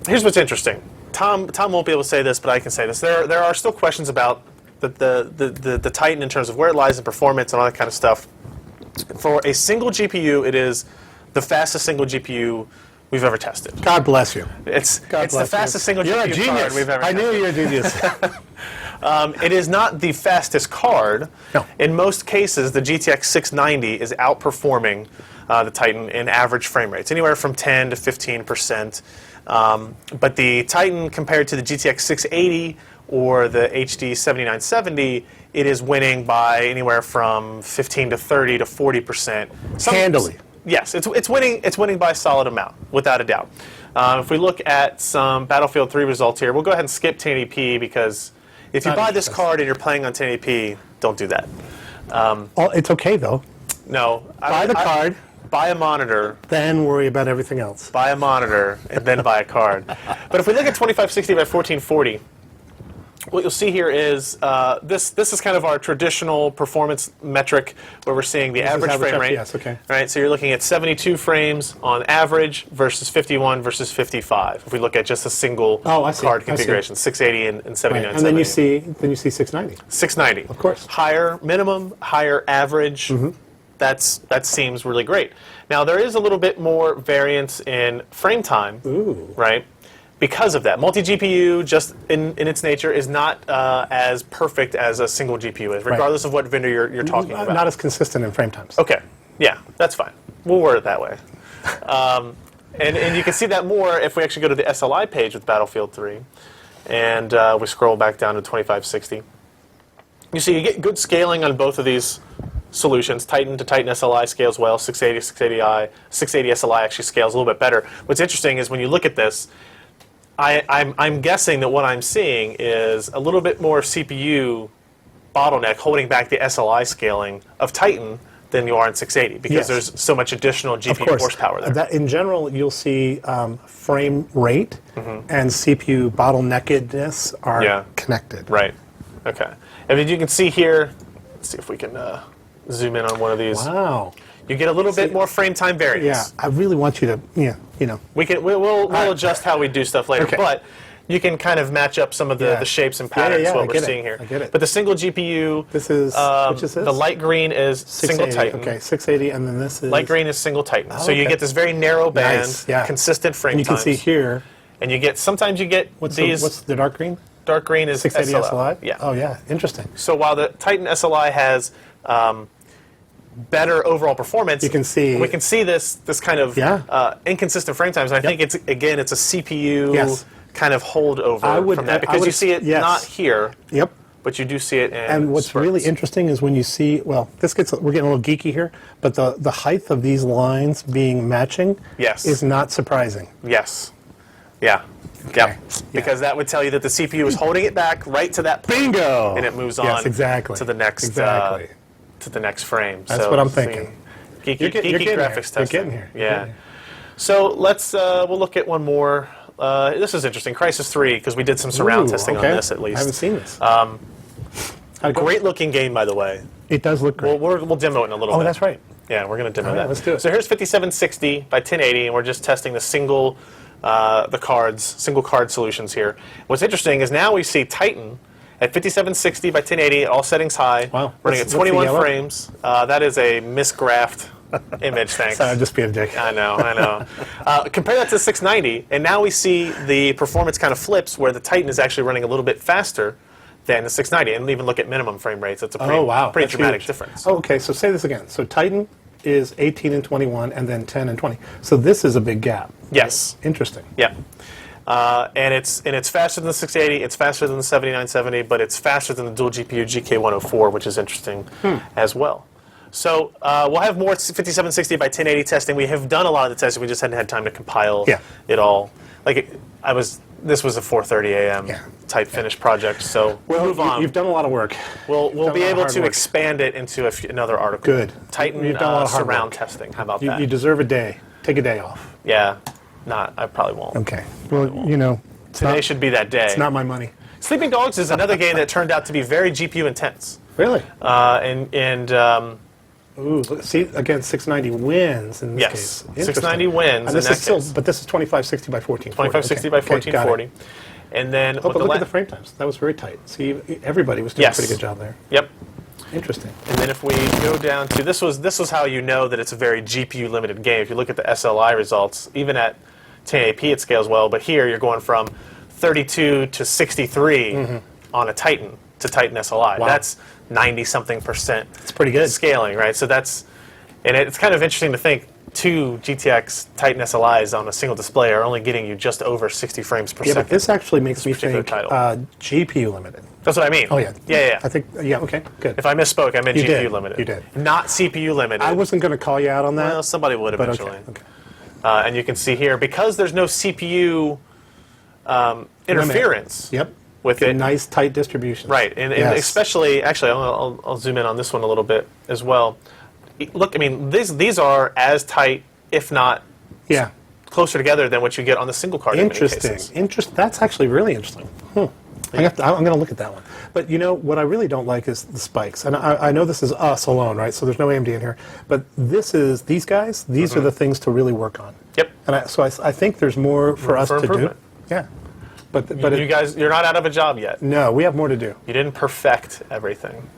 here's what's interesting. Tom won't be able to say this, but I can say this. There are still questions about the Titan in terms of where it lies in performance and all that kind of stuff. For a single GPU, it is the fastest single GPU we've ever tested. God bless you. It's the fastest single You're a GPU genius. card we've ever I tested. knew you were a genius. It is not the fastest card. No. In most cases, the GTX 690 is outperforming the Titan in average frame rates, anywhere from 10 to 15%. But the Titan, compared to the GTX 680 or the HD 7970, it is winning by anywhere from 15 to 30 to 40%. Handily. Yes, it's winning. It's winning by a solid amount, without a doubt. If we look at some Battlefield 3 results here, we'll go ahead and skip 1080p because if you buy this card and you're playing on 1080p, don't do that. It's okay though. No, Buy the card. Buy a monitor. Then worry about everything else. Buy a monitor and then buy a card. But if we look at 2560 by 1440. What you'll see here is this is kind of our traditional performance metric where we're seeing the average frame rate. Yes, okay. All right, so you're looking at 72 frames on average versus 51 versus 55. If we look at just a single card configuration, 680 and 7970. Right. And then you see 690. 690. Of course. Higher minimum, higher average. That seems really great. Now there is a little bit more variance in frame time. Ooh. Right? Because of that, multi-GPU, just in its nature, is not as perfect as a single GPU is, regardless of what vendor you're talking about. Not as consistent in frame times. Okay, yeah, that's fine. We'll word it that way. And you can see that more if we actually go to the SLI page with Battlefield 3, and we scroll back down to 2560. You see you get good scaling on both of these solutions. Titan to Titan SLI scales well. 680 SLI actually scales a little bit better. What's interesting is when you look at this, I'm guessing that what I'm seeing is a little bit more CPU bottleneck holding back the SLI scaling of Titan than you are in 680 because there's so much additional GPU horsepower there. That, in general, you'll see frame rate and CPU bottleneckedness are connected. Right. Okay. And then you can see here, let's see if we can zoom in on one of these. Wow. You get a little bit more frame time variance. Yeah, I really want you to, We'll adjust how we do stuff later, Okay. but you can kind of match up some of the shapes and patterns what we're seeing here. I get it. But the single GPU, This is, which is this? the light green is single 680, Titan. Okay, 680, and then this is... Light green is single Titan. So you okay. get this very narrow band, Nice, yeah. consistent frame And you can times. see here... And you get, sometimes you get What's these... the dark green? Dark green is 680 SLI. SLI? Yeah. Oh, yeah, interesting. So while the Titan SLI has better overall performance, You can see- we can see this kind of inconsistent frame times. And I think it's a CPU kind of holdover from that because you see it not here, Yep. but you do see it in And what's spurts. really interesting is when you see, well, we're getting a little geeky here, but the height of these lines being matching is not surprising. Yes. Yeah. Yeah. Because that would tell you that the CPU is holding it back right to that point. Bingo! And it moves on Yes, exactly. to the next to the next frame. That's so, what I'm thinking. Geeky, You're getting graphics here. testing. You're getting here. You're Yeah. getting here. So we'll look at one more. This is interesting. Crysis 3, because we did some surround testing on this at least. I haven't seen this. Great looking game, by the way. It does look great. We'll demo it in a little bit. Oh, that's right. Yeah, we're going to demo All right, that. let's do it. So here's 5760 by 1080, and we're just testing the single card solutions here. What's interesting is now we see Titan at 5760 by 1080 at all settings high, Wow. running What's at the 21 yellow? frames. That is a misgraphed image, thanks. Sorry, I'm just being a dick. I know. Compare that to 690, and now we see the performance kind of flips where the Titan is actually running a little bit faster than the 690. And even look at minimum frame rates. It's a pretty, pretty that's dramatic huge. difference. Oh, okay, so say this again. So Titan is 18 and 21, and then 10 and 20. So this is a big gap. Yes. Interesting. Yeah. And it's faster than the 680, it's faster than the 7970, but it's faster than the dual GPU GK104, which is interesting as well. So we'll have more 5760 by 1080 testing. We have done a lot of the testing. We just hadn't had time to compile it all. Like this was a 4:30 a.m. type finished project. So we'll move on. You've done a lot of work. We'll be able to expand it into another article. Good. Titan You've done a lot of hard surround work. testing. How about that? You deserve a day. Take a day off. Yeah. I probably won't. Okay. Well, you know, today should be that day. It's not my money. Sleeping Dogs is another game that turned out to be very GPU intense. Really? Ooh, see, again, 690 wins in this yes, case. 690 wins. And this is still, but this is 2560 by 1440. 2560 by 1440. And then but look at the frame times. That was very tight. See, everybody was doing a pretty good job there. Yep. Interesting. And then if we go down to this was how you know that it's a very GPU limited game. If you look at the SLI results, even at 1080p it scales well, but here you're going from 32 to 63 on a Titan to Titan SLI. Wow. That's 90-something%. It's pretty good scaling, right? So and it's kind of interesting to think 2 GTX Titan SLIs on a single display are only getting you just over 60 frames per second. Yeah, but this actually makes me think GPU limited. That's what I mean. Oh, yeah. Yeah. I think, okay, good. If I misspoke, I meant GPU limited. You did. Not CPU limited. I wasn't going to call you out on that. Well, somebody would eventually. Okay. And you can see here, because there's no CPU interference with it. Nice, tight distribution. Right, and especially, actually, I'll zoom in on this one a little bit as well. Look, I mean, these are as tight, if not closer together than what you get on the single card. Interesting. That's actually really interesting. I'm going to look at that one. But you know, what I really don't like is the spikes. And I know this is us alone, right? So there's no AMD in here. But these guys, these are the things to really work on. Yep. And I think there's more for us to do. Yeah. But you guys, you're not out of a job yet. No, we have more to do. You didn't perfect everything.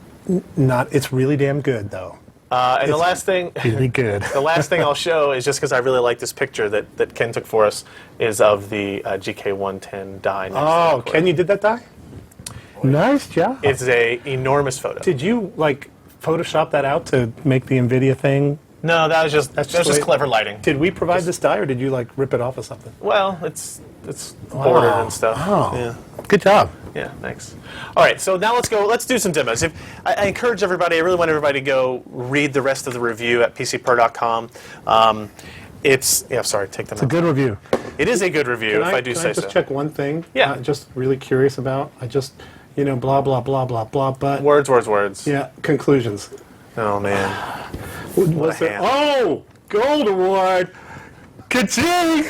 It's really damn good, though. And the last thing, really good. The last thing I'll show is just because I really like this picture that Ken took for us is of the GK110 die. Oh, Ken, you did that die? Nice job. It's a enormous photo. Did you Photoshop that out to make the NVIDIA thing? No, that was just clever lighting. Did we provide this die, or did you rip it off of something? Well, it's bordered and stuff. Wow. Yeah. Good job. Yeah, thanks. All right, so now let's do some demos. I encourage everybody, I really want everybody to go read the rest of the review at pcper.com. Sorry, take them It's a good review. It is a good review, if I do say so. Can I just check one thing? Yeah. Just really curious about. Blah, blah, blah, blah, blah, but... Words. Yeah, conclusions. Oh, man. What a hand. Oh! Gold award! Ka-ching!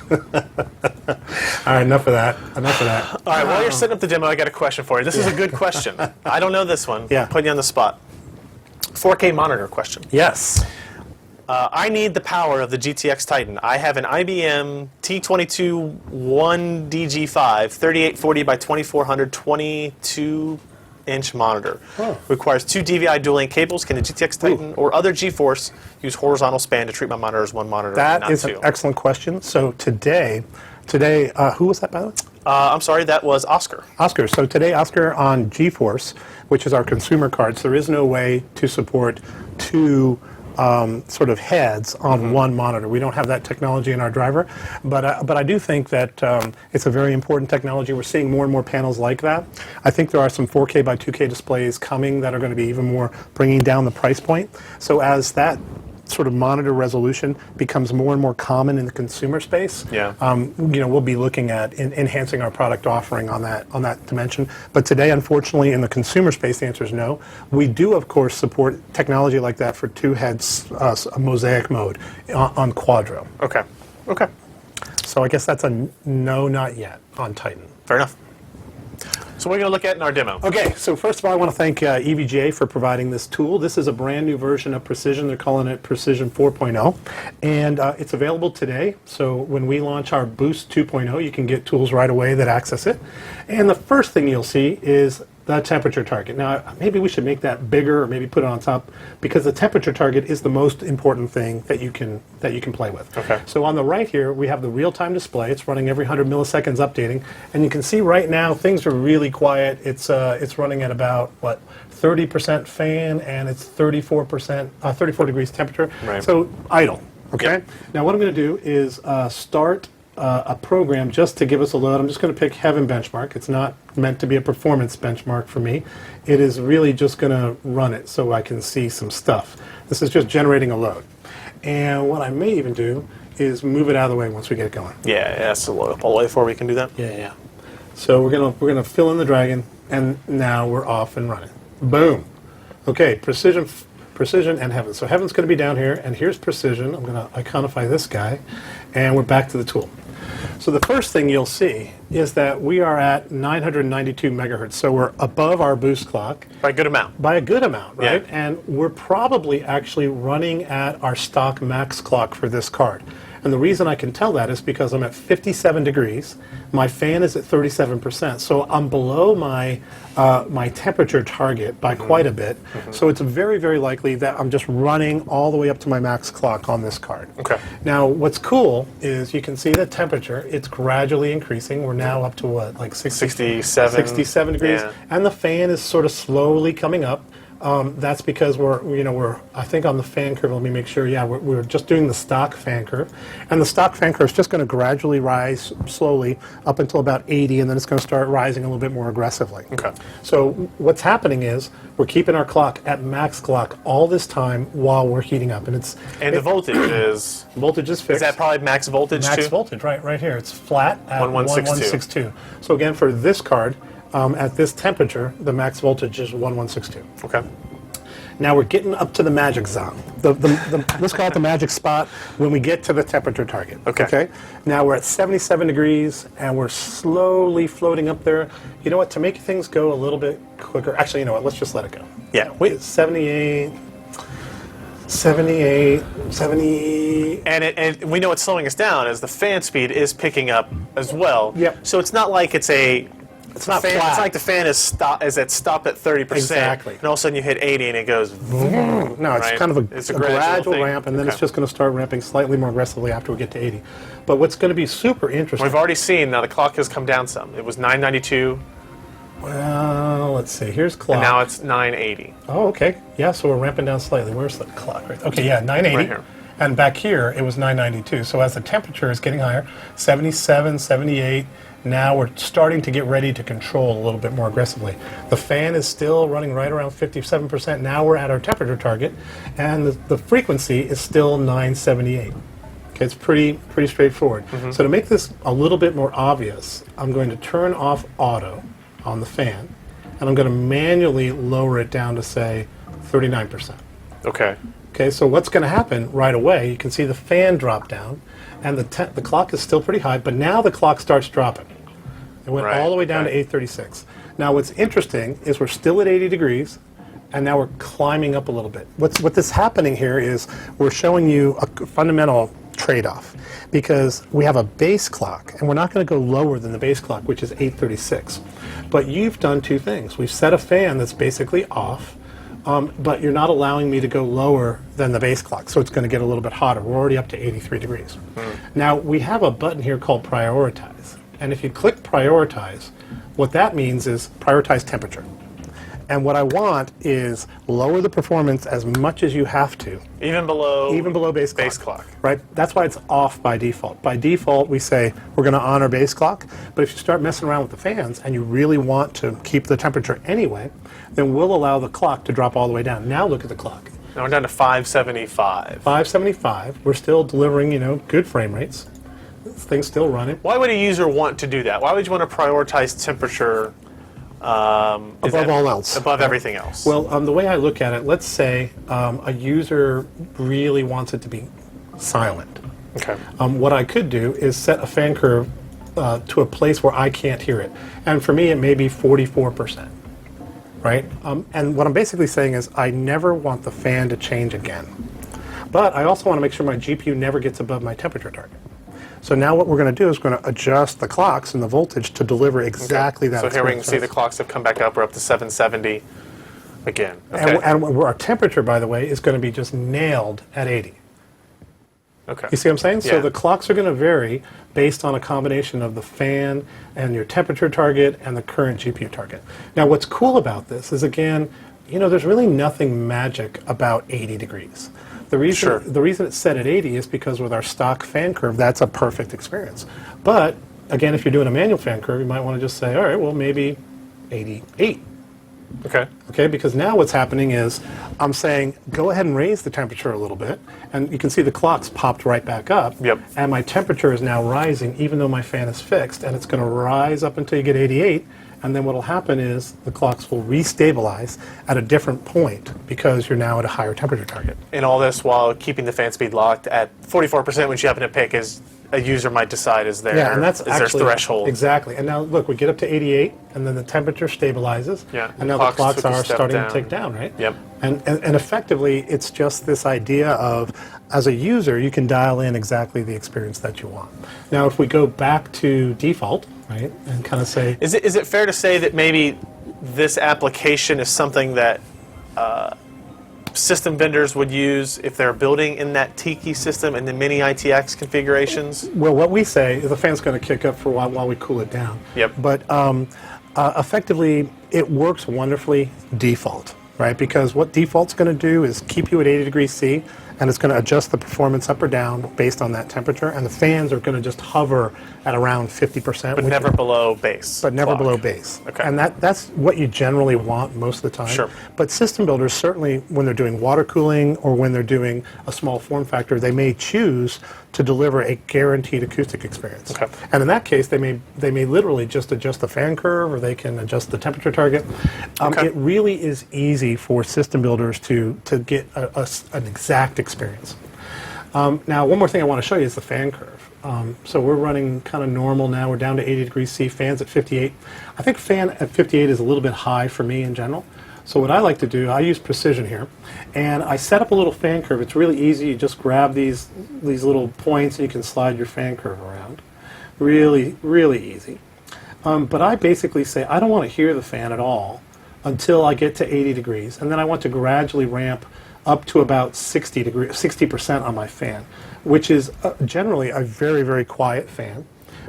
All right, enough of that. All right, while you're setting up the demo, I got a question for you. This is a good question. I don't know this one. Yeah. Putting you on the spot. 4K monitor question. Yes. I need the power of the GTX Titan. I have an IBM T22 1DG5 3840 by 2400 22-inch monitor. Oh. Requires 2 DVI dual-link cables. Can the GTX Titan or other GeForce use horizontal span to treat my monitor as one monitor? That is an excellent question. So today, who was that, by the way? I'm sorry, that was Oscar. Oscar. So today, Oscar on GeForce, which is our consumer cards, there is no way to support two sort of heads on one monitor. We don't have that technology in our driver, but I do think that it's a very important technology. We're seeing more and more panels like that. I think there are some 4K by 2K displays coming that are going to be even more bringing down the price point. So as that sort of monitor resolution becomes more and more common in the consumer space, we'll be looking at enhancing our product offering on that dimension. But today, unfortunately, in the consumer space, the answer is no. We do, of course, support technology like that for two heads, mosaic mode on Quadro. Okay. So I guess that's a no, not yet on Titan. Fair enough. So what are we going to look at in our demo? Okay, so first of all, I want to thank EVGA for providing this tool. This is a brand new version of Precision. They're calling it Precision 4.0. And it's available today. So when we launch our Boost 2.0, you can get tools right away that access it. And the first thing you'll see is The temperature target. Now, maybe we should make that bigger, or maybe put it on top, because the temperature target is the most important thing that you can play with. Okay. So on the right here, we have the real-time display. It's running every 100 milliseconds, updating, and you can see right now things are really quiet. It's running at about what, 30% fan, and it's 34 degrees temperature. Right. So idle. Okay. Yep. Now what I'm going to do is start a program just to give us a load. I'm just going to pick Heaven Benchmark. It's not meant to be a performance benchmark for me. It is really just going to run it so I can see some stuff. This is just generating a load. And what I may even do is move it out of the way once we get it going. Yeah, so load up all the way before we can do that. Yeah. So we're gonna fill in the dragon, and now we're off and running. Boom. Okay, precision and Heaven. So Heaven's going to be down here, and here's precision. I'm going to iconify this guy, and we're back to the tool. So the first thing you'll see is that we are at 992 megahertz. So we're above our boost clock. By a good amount. By a good amount, right? Yeah. And we're probably actually running at our stock max clock for this card. And the reason I can tell that is because I'm at 57 degrees. My fan is at 37%. So I'm below my my temperature target by quite a bit. So it's very, very likely that I'm just running all the way up to my max clock on this card. Okay. Now, what's cool is you can see the temperature. It's gradually increasing. We're now up to what, like 67 degrees. Yeah. And the fan is sort of slowly coming up. That's because we're I think on the fan curve, let me make sure, yeah, we're just doing the stock fan curve. And the stock fan curve is just going to gradually rise slowly up until about 80, and then it's going to start rising a little bit more aggressively. Okay. So what's happening is we're keeping our clock at max clock all this time while we're heating up. And the voltage is... Voltage is fixed. Is that probably max voltage too? Max voltage, right here. It's flat at 1162. 1162. So again, for this card, at this temperature, the max voltage is 1162. Okay. Now we're getting up to the magic zone. Let's call it the magic spot when we get to the temperature target. Okay. Now we're at 77 degrees, and we're slowly floating up there. You know what? To make things go a little bit quicker, actually, you know what? Let's just let it go. Yeah. Wait, 78, 70. And we know what's slowing us down is the fan speed is picking up as well. Yep. So it's not like it's not flat. It's not like the fan is stop at 30%. Exactly. And all of a sudden you hit 80 and it goes vroom, No, it's right? kind of a gradual thing. ramp, and then it's Okay. just going to start ramping slightly more aggressively after we get to 80. But what's going to be super interesting... We've already seen now the clock has come down some. It was 992 Well, let's see. Here's clock. and now it's 980. Oh, okay. Yeah, so we're ramping down slightly. Where's the clock? Right. Okay, yeah, 980. Right here. And back here, it was 992. So as the temperature is getting higher, 77, 78, now we're starting to get ready to control a little bit more aggressively. The fan is still running right around 57%. Now we're at our temperature target, and the frequency is still 978. Okay, it's pretty straightforward. So to make this a little bit more obvious, I'm going to turn off auto on the fan, and I'm going to manually lower it down to, say, 39%. Okay. Okay, so what's going to happen right away, you can see the fan drop down, and the clock is still pretty high, but now the clock starts dropping. It went all the way down to 836. Now what's interesting is we're still at 80 degrees, and now we're climbing up a little bit. What's happening here is we're showing you a fundamental trade-off, because we have a base clock, and we're not going to go lower than the base clock, which is 836. But you've done two things. We've set a fan that's basically off, but you're not allowing me to go lower than the base clock, so it's going to get a little bit hotter. We're already up to 83 degrees. Now, we have a button here called Prioritize, and if you click Prioritize, what that means is prioritize temperature. And what I want is lower the performance as much as you have to. Even below base clock. Right? That's why it's off by default. By default, we say we're going to honor base clock, but if you start messing around with the fans and you really want to keep the temperature anyway, then we'll allow the clock to drop all the way down. Now look at the clock. Now we're down to 575. 575. We're still delivering, good frame rates. This thing's still running. Why would a user want to do that? Why would you want to prioritize temperature Above all else. Above everything else. Well, the way I look at it, let's say a user really wants it to be silent. Okay. What I could do is set a fan curve to a place where I can't hear it. And for me, it may be 44%. Right? And what I'm basically saying is I never want the fan to change again. But I also want to make sure my GPU never gets above my temperature target. So now what we're going to do is we're going to adjust the clocks and the voltage to deliver exactly that. So here we can experience. see the clocks have come back up. We're up to 770 again. Okay. And our temperature, by the way, is going to be just nailed at 80. Okay. You see what I'm saying? So Yeah. the clocks are going to vary based on a combination of the fan and your temperature target and the current GPU target. Now what's cool about this is, again, there's really nothing magic about 80 degrees. The reason it's set at 80 is because with our stock fan curve, that's a perfect experience. But again, if you're doing a manual fan curve, you might want to just say, all right, well, maybe 88. Okay, because now what's happening is I'm saying go ahead and raise the temperature a little bit, and you can see the clocks popped right back up. Yep. And my temperature is now rising even though my fan is fixed, and it's going to rise up until you get 88, and then what will happen is the clocks will restabilize at a different point because you're now at a higher temperature target. And all this while keeping the fan speed locked at 44%, which you happen to pick as a user might decide is their, Yeah, and that's is their actually threshold. Exactly. And now look, we get up to 88, and then the temperature stabilizes. Yeah, And now the clocks took a are step starting down. to tick down, right? Yep. And effectively, it's just this idea of, as a user, you can dial in exactly the experience that you want. Now, if we go back to default, right, and kind of say, Is it fair to say that maybe this application is something that system vendors would use if they're building in that Tiki system and the mini ITX configurations? well, what we say is the fan's going to kick up for a while we cool it down. Yep. But effectively, it works wonderfully default, right? Because what default's going to do is keep you at 80 degrees C, and it's going to adjust the performance up or down based on that temperature, and the fans are going to just hover at around 50%. But never below base. But never clock. below base. Okay. And that's what you generally want most of the time. Sure. But system builders, certainly when they're doing water cooling or when they're doing a small form factor, they may choose to deliver a guaranteed acoustic experience. Okay. And in that case, they may literally just adjust the fan curve, or they can adjust the temperature target. Okay. It really is easy for system builders to get an exact experience. Now, one more thing I want to show you is the fan curve. So we're running kind of normal now. We're down to 80 degrees C, fans at 58. I think fan at 58 is a little bit high for me in general. So what I like to do, I use precision here, and I set up a little fan curve. It's really easy. You just grab these little points and you can slide your fan curve around. Really, really easy. But I basically say I don't want to hear the fan at all until I get to 80 degrees, and then I want to gradually ramp up to about 60% on my fan, which is generally a very, very quiet fan.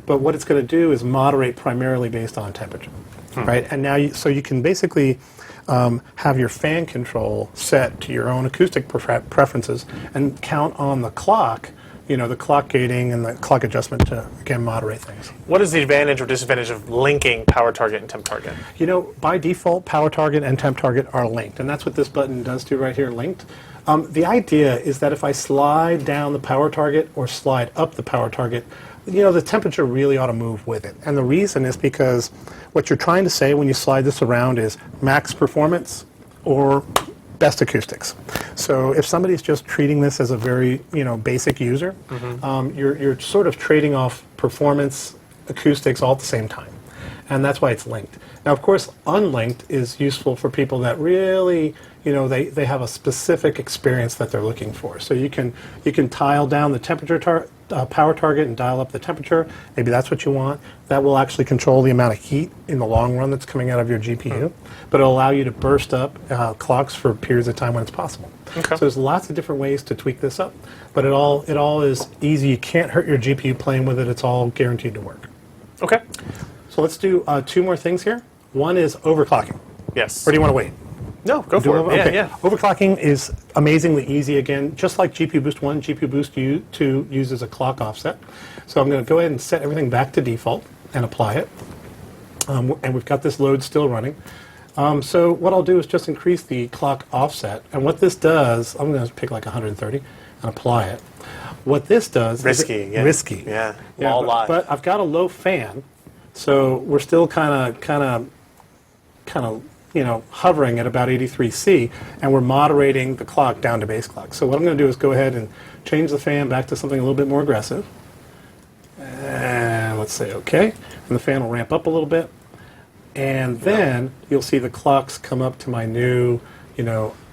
But what it's going to do is moderate primarily based on temperature, right? And now, so you can basically have your fan control set to your own acoustic preferences and count on the clock, the clock gating and the clock adjustment to, again, moderate things. What is the advantage or disadvantage of linking power target and temp target? By default, power target and temp target are linked, and that's what this button does too right here, linked. The idea is that if I slide down the power target or slide up the power target, the temperature really ought to move with it. And the reason is because what you're trying to say when you slide this around is max performance or best acoustics. So if somebody's just treating this as a very basic user, you're sort of trading off performance, acoustics all at the same time. And that's why it's linked. Now, of course, unlinked is useful for people that really, they have a specific experience that they're looking for. So you can tile down the temperature power target and dial up the temperature. Maybe that's what you want. That will actually control the amount of heat in the long run that's coming out of your GPU. But it'll allow you to burst up clocks for periods of time when it's possible. Okay. So there's lots of different ways to tweak this up. But it all is easy. You can't hurt your GPU playing with it. It's all guaranteed to work. Okay. So let's do two more things here. One is overclocking. Yes. Or do you want to wait? No, go for it. Okay. Yeah. Overclocking is amazingly easy. Again, just like GPU Boost 1, GPU Boost 2 uses a clock offset. So I'm going to go ahead and set everything back to default and apply it. And we've got this load still running. So what I'll do is just increase the clock offset. And what this does, I'm going to pick like 130 and apply it. What this does Risky. is Yeah. risky. Yeah. Yeah, All live. but I've got a low fan, so we're still kind of hovering at about 83C, and we're moderating the clock down to base clock. So what I'm going to do is go ahead and change the fan back to something a little bit more aggressive. And let's say OK. And the fan will ramp up a little bit. And then you'll see the clocks come up to my new,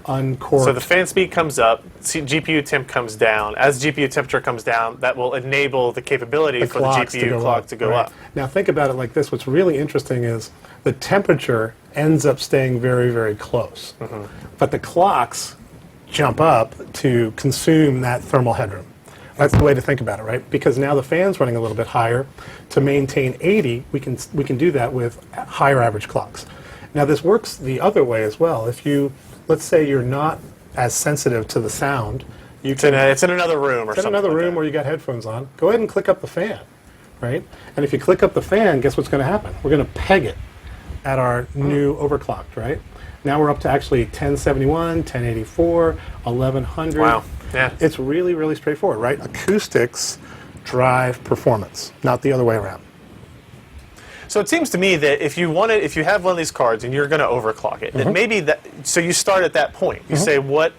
uncorked. So the fan speed comes up, GPU temp comes down. As GPU temperature comes down, that will enable the capability for the GPU clock to go up. Now think about it like this. What's really interesting is the temperature ends up staying very, very close. But the clocks jump up to consume that thermal headroom. That's the way to think about it, right? Because now the fan's running a little bit higher. To maintain 80, we can do that with higher average clocks. Now this works the other way as well. If you, let's say you're not as sensitive to the sound, you can, it's in another room or something. It's in another room where you got headphones on. Go ahead and click up the fan, right? And if you click up the fan, guess what's going to happen? We're going to peg it at our new overclocked, right? Now we're up to actually 1071, 1084, 1100. Wow. Yeah. It's really, really straightforward, right? Acoustics drive performance, not the other way around. So it seems to me that if you have one of these cards and you're going to overclock it, then maybe that. So you start at that point. You say, what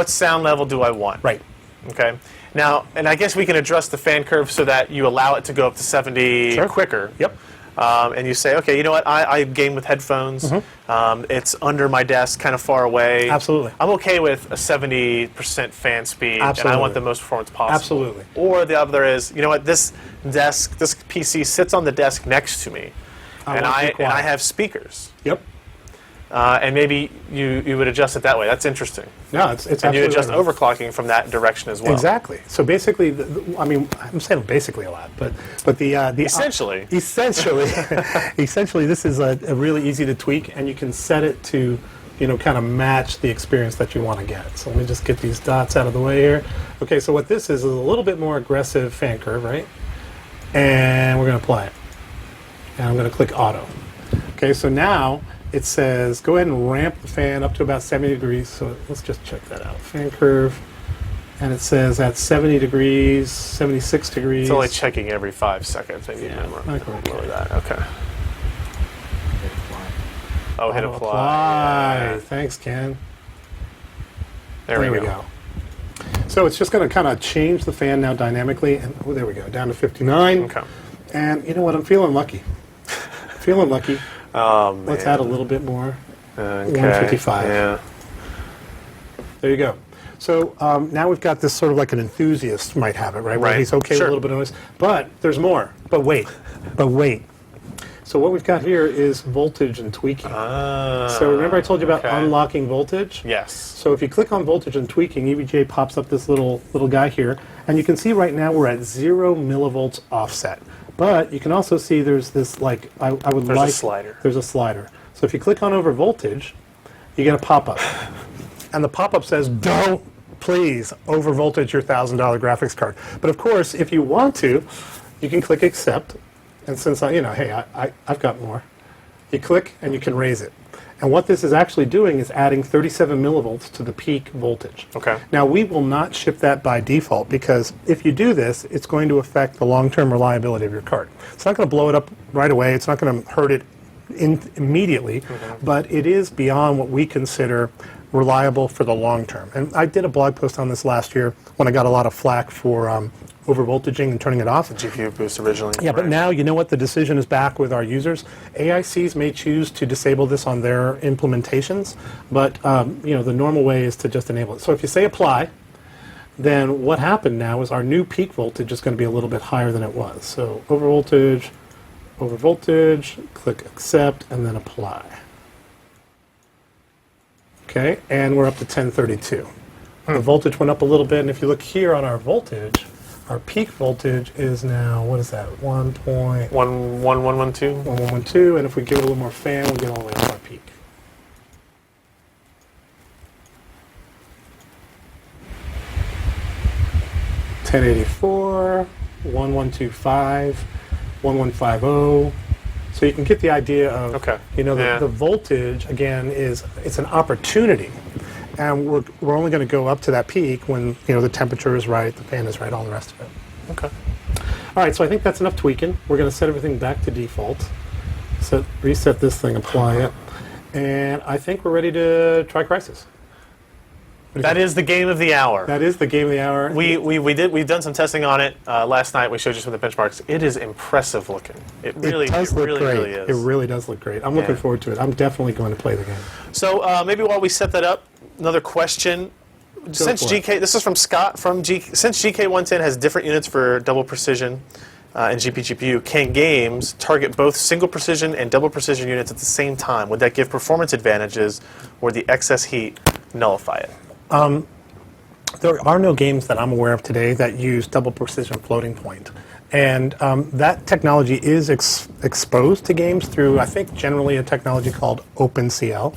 sound level do I want? Right. Okay. Now, and I guess we can adjust the fan curve so that you allow it to go up to 70 quicker. Yep. And you say, okay, you know what? I game with headphones. It's under my desk, kind of far away. Absolutely. I'm okay with a 70% fan speed, and I want the most performance possible. Absolutely. Or the other is, you know what? This PC sits on the desk next to me, and I have speakers. Yep. And maybe you would adjust it that way. That's interesting. No, it's and you adjust right. overclocking from that direction as well. Exactly. So basically, I mean, I'm saying basically a lot, but the essentially, essentially, this is a really easy to tweak, and you can set it to, kind of match the experience that you want to get. So let me just get these dots out of the way here. Okay, so what this is a little bit more aggressive fan curve, right? And we're going to apply it. And I'm going to click auto. Okay, so now it says go ahead and ramp the fan up to about 70 degrees. So let's just check that out. Fan curve. And it says at 70 degrees, 76 degrees. It's only checking every 5 seconds. Maybe lower that. Okay. Oh, hit apply. Yeah. Thanks, Ken. There we go. So it's just going to kind of change the fan now dynamically. And there we go, down to 59. Okay. And you know what? I'm feeling lucky. Oh, man. Let's add a little bit more. Okay. 155. Yeah. There you go. So now we've got this sort of like an enthusiast might have it, right? Where he's okay with a little bit of noise. But there's more. But wait. So what we've got here is voltage and tweaking. So remember I told you about unlocking voltage? Yes. So if you click on voltage and tweaking, EVGA pops up this little guy here. And you can see right now we're at 0 millivolts offset. But you can also see there's this there's a slider. There's a slider. So if you click on over voltage, you get a pop-up. And the pop-up says, don't please over voltage your $1,000 graphics card. But of course, if you want to, you can click accept. And since I've got more, you click and you can raise it. And what this is actually doing is adding 37 millivolts to the peak voltage. Okay. Now, we will not ship that by default because if you do this, it's going to affect the long-term reliability of your card. It's not going to blow it up right away. It's not going to hurt it immediately, but it is beyond what we consider reliable for the long term. And I did a blog post on this last year when I got a lot of flack for overvoltaging and turning it off. The GPU boost originally. Yeah, but now you know what? The decision is back with our users. AICs may choose to disable this on their implementations, but the normal way is to just enable it. So if you say apply, then what happened now is our new peak voltage is going to be a little bit higher than it was. So overvoltage, click accept, and then apply. Okay, and we're up to 1032. The voltage went up a little bit, and if you look here on our voltage, our peak voltage is now, what is that, 1.1112? 1112, and if we give it a little more fan, we'll get all the way up to our peak. $1084, 1125, 1150. So you can get the idea of, the voltage, again, it's an opportunity. And we're only going to go up to that peak when, the temperature is right, the fan is right, all the rest of it. Okay. All right, so I think that's enough tweaking. We're going to set everything back to default. Reset this thing, apply it. And I think we're ready to try Crisis. That is the game of the hour. That is the game of the hour. We've done some testing on it last night. We showed you some of the benchmarks. It is impressive looking. It really is. It really does look great. I'm looking forward to it. I'm definitely going to play the game. So maybe while we set that up, another question. Since this is from Scott since GK110 has different units for double precision and GPU, can games target both single precision and double precision units at the same time? Would that give performance advantages, or the excess heat nullify it? There are no games that I'm aware of today that use double precision floating point. And that technology is exposed to games through, I think, generally a technology called OpenCL.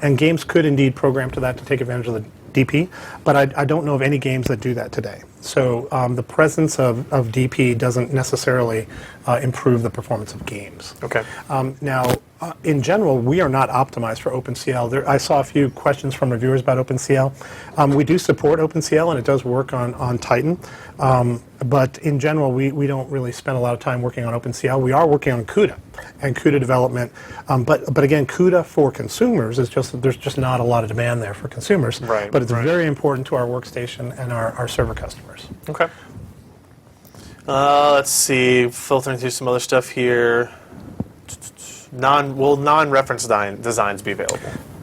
And games could indeed program to that to take advantage of the DP, but I don't know of any games that do that today. So the presence of DP doesn't necessarily improve the performance of games. Okay. Now, in general, we are not optimized for OpenCL. I saw a few questions from reviewers about OpenCL. We do support OpenCL, and it does work on Titan. But in general, we don't really spend a lot of time working on OpenCL. We are working on CUDA and CUDA development. But again, CUDA for consumers is there's just not a lot of demand there for consumers. Right. But it's very important to our workstation and our server customers. Okay. Let's see. Filtering through some other stuff here. Will non-reference designs be available?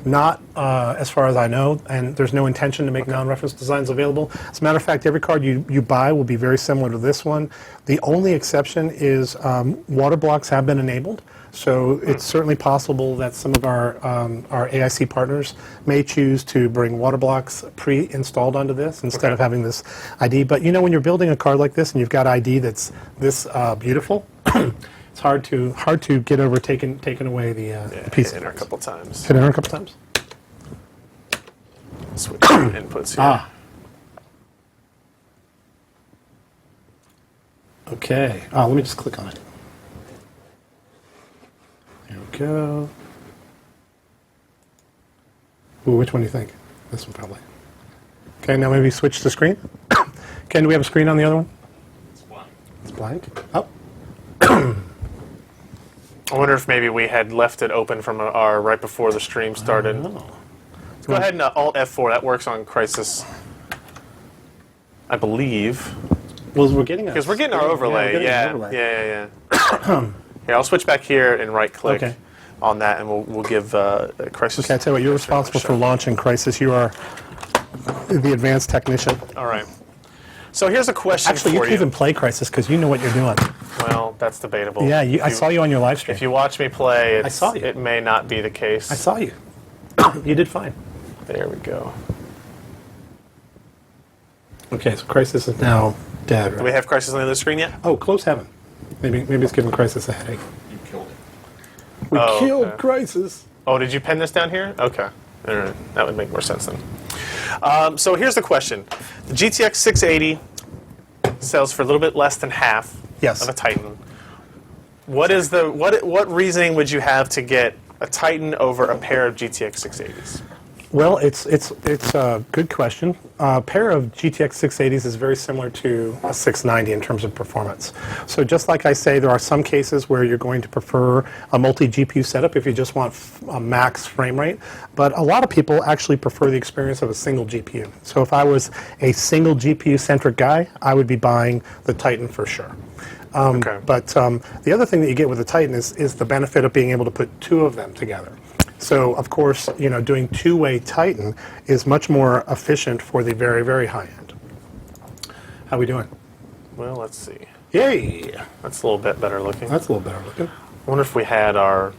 Not as far as I know, and there's no intention to make non-reference designs available. As a matter of fact, every card you buy will be very similar to this one. The only exception is water blocks have been enabled, so it's certainly possible that some of our AIC partners may choose to bring water blocks pre-installed onto this instead of having this ID. But you know, when you're building a card like this and you've got ID that's this beautiful, it's hard to get over taking away the piece. Hit enter a couple times. Hit enter a couple times. Switch inputs here. Okay. Let me just click on it. There we go. Ooh, which one do you think? This one probably. Okay, now maybe switch the screen. Ken, do we have a screen on the other one? It's blank. It's blank. Oh. I wonder if maybe we had left it open from our right before the stream started. Let's go ahead and Alt F4. That works on Crisis, I believe. Well, we're getting our overlay. Yeah. Here, I'll switch back here and right-click on that, and we'll give Crisis. Okay, I tell you what, you're responsible for launching Crisis. You are the advanced technician. All right. So here's a question Actually, for you can even play Crisis because you know what you're doing. Well, that's debatable. Yeah, I saw you on your live stream. If you watch me play, I saw you. It may not be the case. I saw you. You did fine. There we go. Okay, so Crisis is now dead, right? Do we have Crisis on the other screen yet? Oh, close heaven. Maybe it's giving Crisis a headache. You killed it. We killed Crisis. Oh, did you pen this down here? Okay. All right. That would make more sense then. So here's the question. The GTX 680 sells for a little bit less than half of a Titan. What reasoning would you have to get a Titan over a pair of GTX 680s? Well, it's a good question. A pair of GTX 680s is very similar to a 690 in terms of performance. So just like I say, there are some cases where you're going to prefer a multi-GPU setup if you just want a max frame rate. But a lot of people actually prefer the experience of a single GPU. So if I was a single GPU-centric guy, I would be buying the Titan for sure. But the other thing that you get with the Titan is the benefit of being able to put two of them together. So, of course, you know, doing two-way Titan is much more efficient for the very, very high end. How we doing? Well, let's see. Yay! That's a little bit better looking. That's a little better looking. I wonder if we had our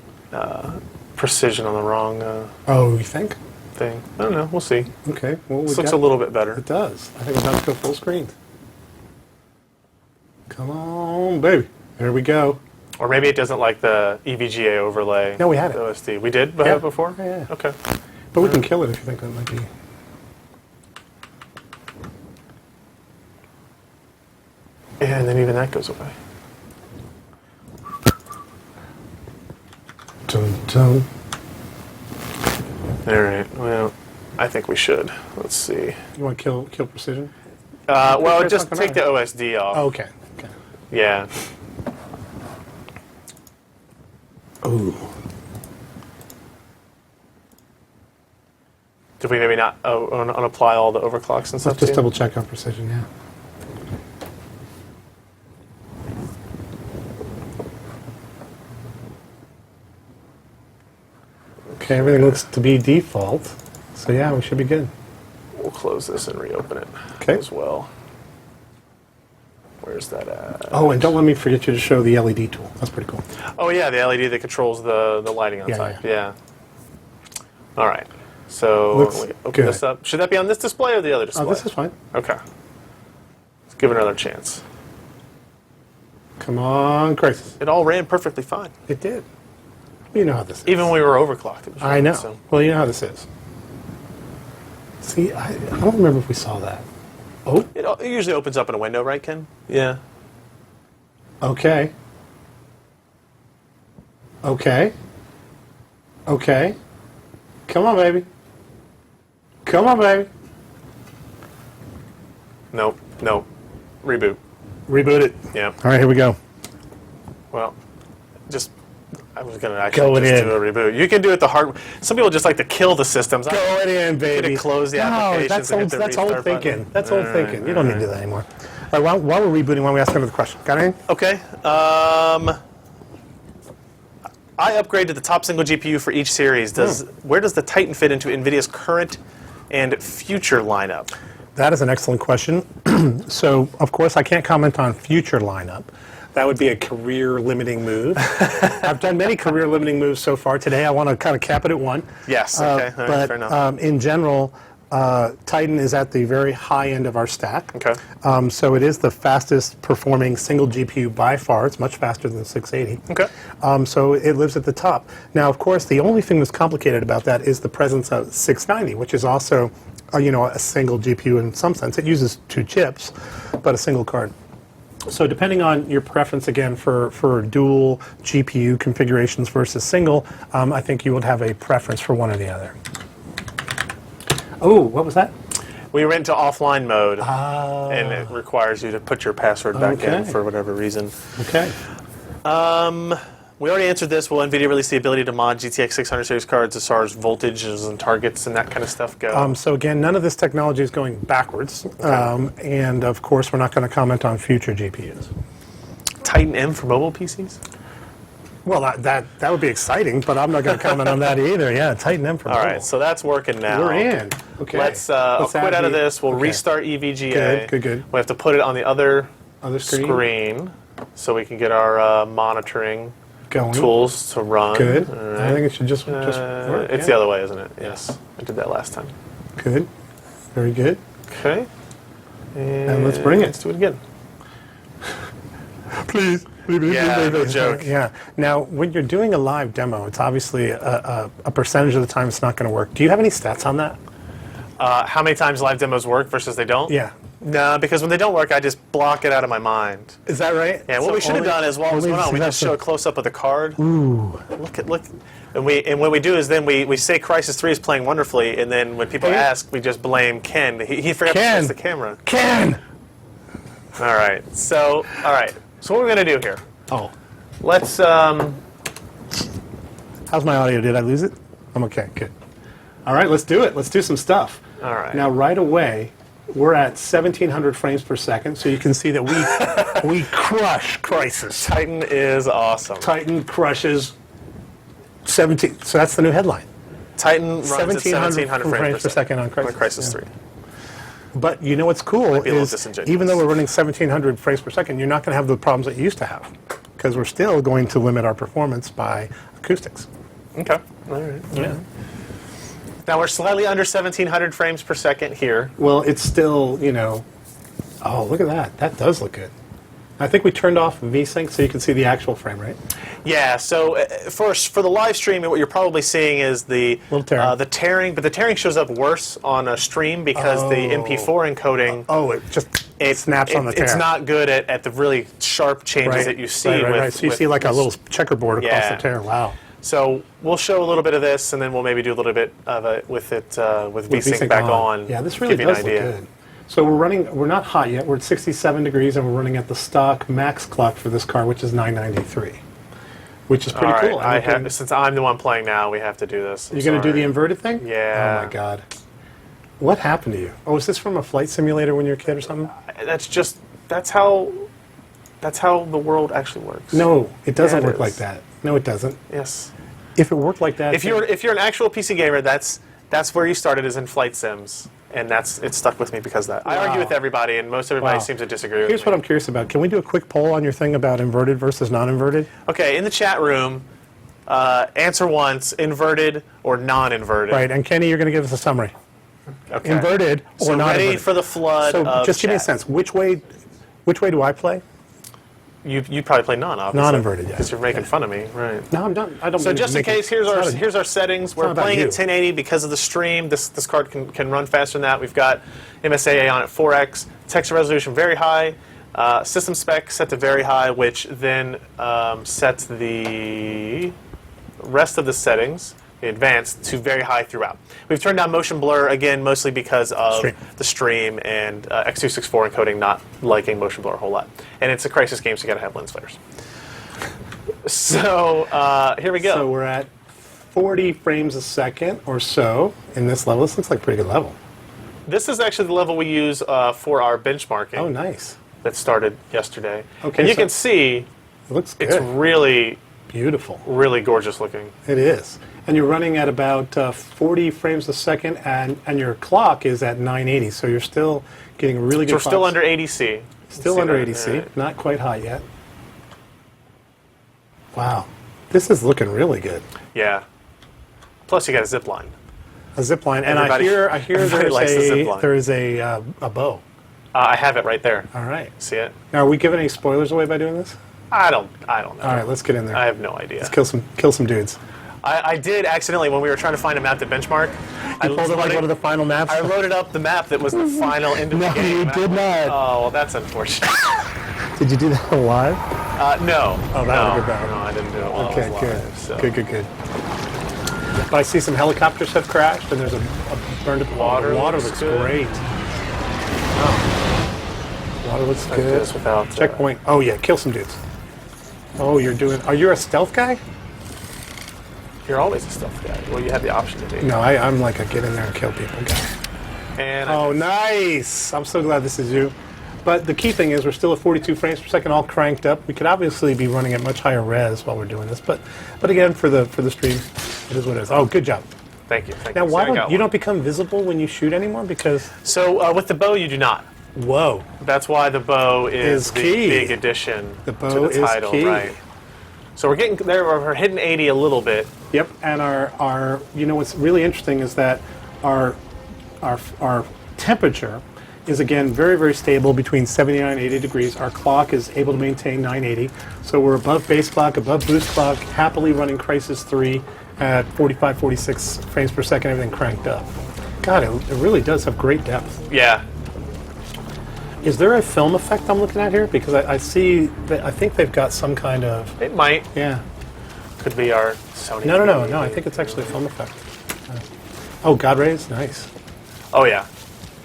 precision on the wrong you think? thing. I don't know. We'll see. Okay. Well, this looks a little bit better. It does. I think we're about to go full screen. Come on, baby. There we go. Or maybe it doesn't like the EVGA overlay. No, we had it. OSD. We did have it before? Yeah. Okay. But we can kill it if you think that might be. Yeah, and then even that goes away. Dun, dun. All right. Well, I think we should. Let's see. You want to kill precision? Well, just take the OSD off. Oh, okay. Yeah. Ooh. Did we maybe not unapply all the overclocks and stuff? Let's just too? double check on precision, yeah. Okay, everything looks to be default. So yeah, we should be good. We'll close this and reopen it Okay. as well. Where's that at? Oh, and don't let me forget you to show the LED tool. That's pretty cool. Oh yeah, the LED that controls the lighting on Yeah, top. yeah. Yeah. All right. So Looks let me open good. this up. Should that be on this display or the other display? Oh, this is fine. Okay. Let's give it another chance. Come on, Crisis. It all ran perfectly fine. It did. You know how this is. Even when we were overclocked. It was I fine, know. so. Well, you know how this is. See, I don't remember if we saw that. Oh, It usually opens up in a window, right, Ken? Yeah. okay. Okay. Okay. Come on, baby. Come on, baby. Nope. Nope. Reboot. Reboot it. Yeah. All right, here we go. Well, just I was going to actually Go it just in. do a reboot. You can do it the hard. Some people just like to kill the systems. Go it in, baby. to close the No, applications and hit the that's restart old button. thinking. That's old thinking. You don't need to do that anymore. All right, while we're rebooting, why don't we ask another question? Got anything? Okay. I upgraded the top single GPU for each series. Where does the Titan fit into NVIDIA's current and future lineup? That is an excellent question. So, of course, I can't comment on future lineup. That would be a career-limiting move. I've done many career-limiting moves so far. Today, I want to kind of cap it at one. Yes. Okay. All right, But fair enough. in general, Titan is at the very high end of our stack. Okay. So it is the fastest performing single GPU by far. It's much faster than the 680. Okay. So it lives at the top. Now, of course, the only thing that's complicated about that is the presence of 690, which is also, a single GPU in some sense. It uses two chips, but a single card. So depending on your preference, again, for dual GPU configurations versus single, I think you would have a preference for one or the other. Oh, what was that? We went to offline mode, and it requires you to put your password back in Okay. for whatever reason. Okay. We already answered this. Will NVIDIA release the ability to mod GTX 600 series cards as far as voltages and targets and that kind of stuff go? So again, none of this technology is going backwards, and of course, we're not going to comment on future GPUs. Titan M for mobile PCs? Well, that would be exciting, but I'm not going to comment on that either. Yeah, Titan M for All mobile. right, so that's working now. We're in. Okay. I'll Let's quit add out of the- this. We'll okay. restart EVGA. Good. We have to put it on the other screen. screen so we can get our monitoring Going. tools to run. Good. All right. I think it should just work. It's yeah. the other way, isn't it? Yes. I did that last time. Good. Very good. Okay. And let's bring it. Let's do it again. Please. Yeah, no joke. Yeah. Now, when you're doing a live demo, it's obviously a percentage of the time it's not going to work. Do you have any stats on that? How many times live demos work versus they don't? Yeah. No, because when they don't work, I just block it out of my mind. Is that right? Yeah, what So we should have only- done is while it was only going on, we if just that's show a- a close up of the card. Ooh. Look. And what we do is then we say Crisis 3 is playing wonderfully, and then when people ask, we just blame Ken. He forgot to Ken. switch the camera. Ken! All right. So what we're going to do here. Oh. Let's How's my audio? Did I lose it? I'm okay. Good. All right, let's do it. Let's do some stuff. All right. Now, right away, we're at 1,700 frames per second, so you can see that we crush Crisis. Titan is awesome. Titan crushes 17. So that's the new headline. Titan runs at 1700 frames per second on Crisis. Yeah. 3. But you know what's cool be a little is disingenuous. even though we're running 1,700 frames per second, you're not going to have the problems that you used to have because we're still going to limit our performance by acoustics. Okay. All right. Yeah. Now we're slightly under 1700 frames per second here. Well, it's still, oh, look at that. That does look good. I think we turned off Vsync so you can see the actual frame rate. Yeah, so for the live stream, what you're probably seeing is the Little tearing. the tearing, but the tearing shows up worse on a stream because the MP4 encoding It snaps on the tear. It's not good at the really sharp changes that you see. Right. So you see like a little checkerboard across Yeah. the tear. Wow. So we'll show a little bit of this, and then we'll maybe do a little bit of it with Vsync Vsync back on. Yeah, this really give you does an idea. look good. So we're not hot yet. We're at 67 degrees, and we're running at the stock max clock for this car, which is 993, which is pretty All right, cool. since I'm the one playing now, we have to do this. You're going to do the inverted thing? Yeah. Oh my God. What happened to you? Oh, is this from a flight simulator when you were a kid or something? That's how the world actually works. No, it doesn't Yeah, it work like is. that. No, it doesn't. Yes. If it worked like that, If you're an actual PC gamer, that's where you started, is in flight sims, and it stuck with me because of that. I argue Wow. with everybody, and most everybody Wow. seems to disagree with Here's me. what I'm curious about. Can we do a quick poll on your thing about inverted versus non-inverted? Okay, in the chat room, answer once: inverted or non-inverted. Right, and Kenny, you're going to give us a summary. Okay. Inverted or So not ready inverted. for the flood So of just give me a chat. sense. Which way do I play? You probably play non, obviously. Non-inverted, yeah. Because you're making fun of me, right? No, I'm done. I don't. So mean to just in make it- case, here's it's not a- here's our settings. We're not about playing you. at 1080 because of the stream. This card can run faster than that. We've got MSAA on at 4x. Texture resolution very high. System spec set to very high, which then sets the rest of the settings, the advanced, to very high throughout. We've turned down motion blur again, mostly because of Stream. the stream and X264 encoding not liking motion blur a whole lot. And it's a Crisis game, so you got to have lens flares. So here we go. So we're at 40 frames a second or so in this level. This looks like a pretty good level. This is actually the level we use for our benchmarking Oh, nice. that started yesterday. Okay, and you so- can see It looks good. it's really, Beautiful. really gorgeous looking. It is. And you're running at about 40 frames a second, and your clock is at 980. So you're still getting really good. So we're still clocks. under ADC. Still See under that? 80C. Alright. Not quite hot yet. Wow. This is looking really good. Yeah. Plus you got a zip line. A zip line, and I Everybody- hear everybody likes the zip line. there is a bow. I have it right there. All right. See it? Now, are we giving any spoilers away by doing this? I don't know. All right, let's get in there. I have no idea. Kill some dudes. I did accidentally, when we were trying to find a map to benchmark, I You pulled it like one of the final maps. I loaded up the map that was the final end of No, the game. you did not. Oh, well, that's unfortunate. Did you do that live? No. Oh, that no, would be bad. No, I didn't do it while Okay, I was good. live. So. Good. But I see some helicopters have crashed, and there's a burned up water. The water looks good. great. Wow. Water looks I good. did this without Checkpoint. Oh yeah, kill some dudes. Oh, are you a stealth guy? You're always a stealth guy. Well, you have the option to be. No, I'm like a get in there and kill people guy. And Oh, nice! I'm so glad this is you. But the key thing is we're still at 42 frames per second, all cranked up. We could obviously be running at much higher res while we're doing this, but again, for the stream, it is what it is. Oh, good job. thank you. Now, See, why I got don't you one. don't become visible when you shoot anymore? Because So with the bow, you do not. whoa, That's why the bow is Is the key. big addition The to bow the is title, key. right? So we're getting there. We're hitting 80 a little bit. yep. And our what's really interesting is that our temperature is again very, very stable between 79 and 80 degrees. Our clock is able to maintain 980. So we're above base clock, above boost clock, happily running Crysis 3 at 45, 46 frames per second, everything cranked up. God, it really does have great depth. Yeah. Is there a film effect I'm looking at here? Because I see that I think they've got some kind of, It might. yeah. Could be our Sony. No, I think it's actually a film effect. Oh, God rays, nice. Oh yeah.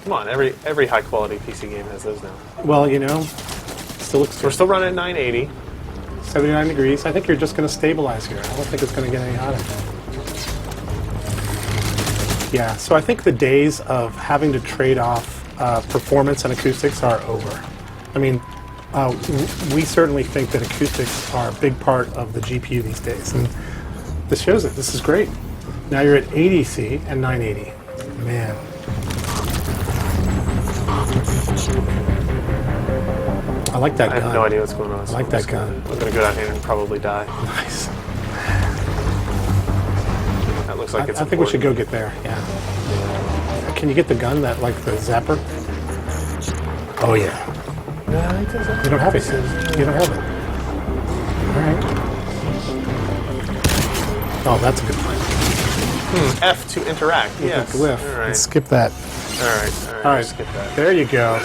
Come on, every high quality PC game has those now. Well, still looks So we're still running at 980. 79 degrees. I think you're just going to stabilize here. I don't think it's going to get any hotter. Yeah, so I think the days of having to trade off performance and acoustics are over. I mean, we certainly think that acoustics are a big part of the GPU these days, and this shows it. This is great. Now you're at 80C and 980. Man. I like that I gun. have no idea what's going on. So I like I'm that just gonna- gun. I'm gonna go down here and probably die. Nice. That looks like it's. I think we should go important. get there. Yeah. Can you get the gun that like the zapper? Oh yeah. Yeah, it doesn't. You don't have it yet. You don't have it. All right. Oh, that's a good plan. F to interact. With Yes. the glyph. All right. Let's skip that. All right. All right. Skip that. There you go.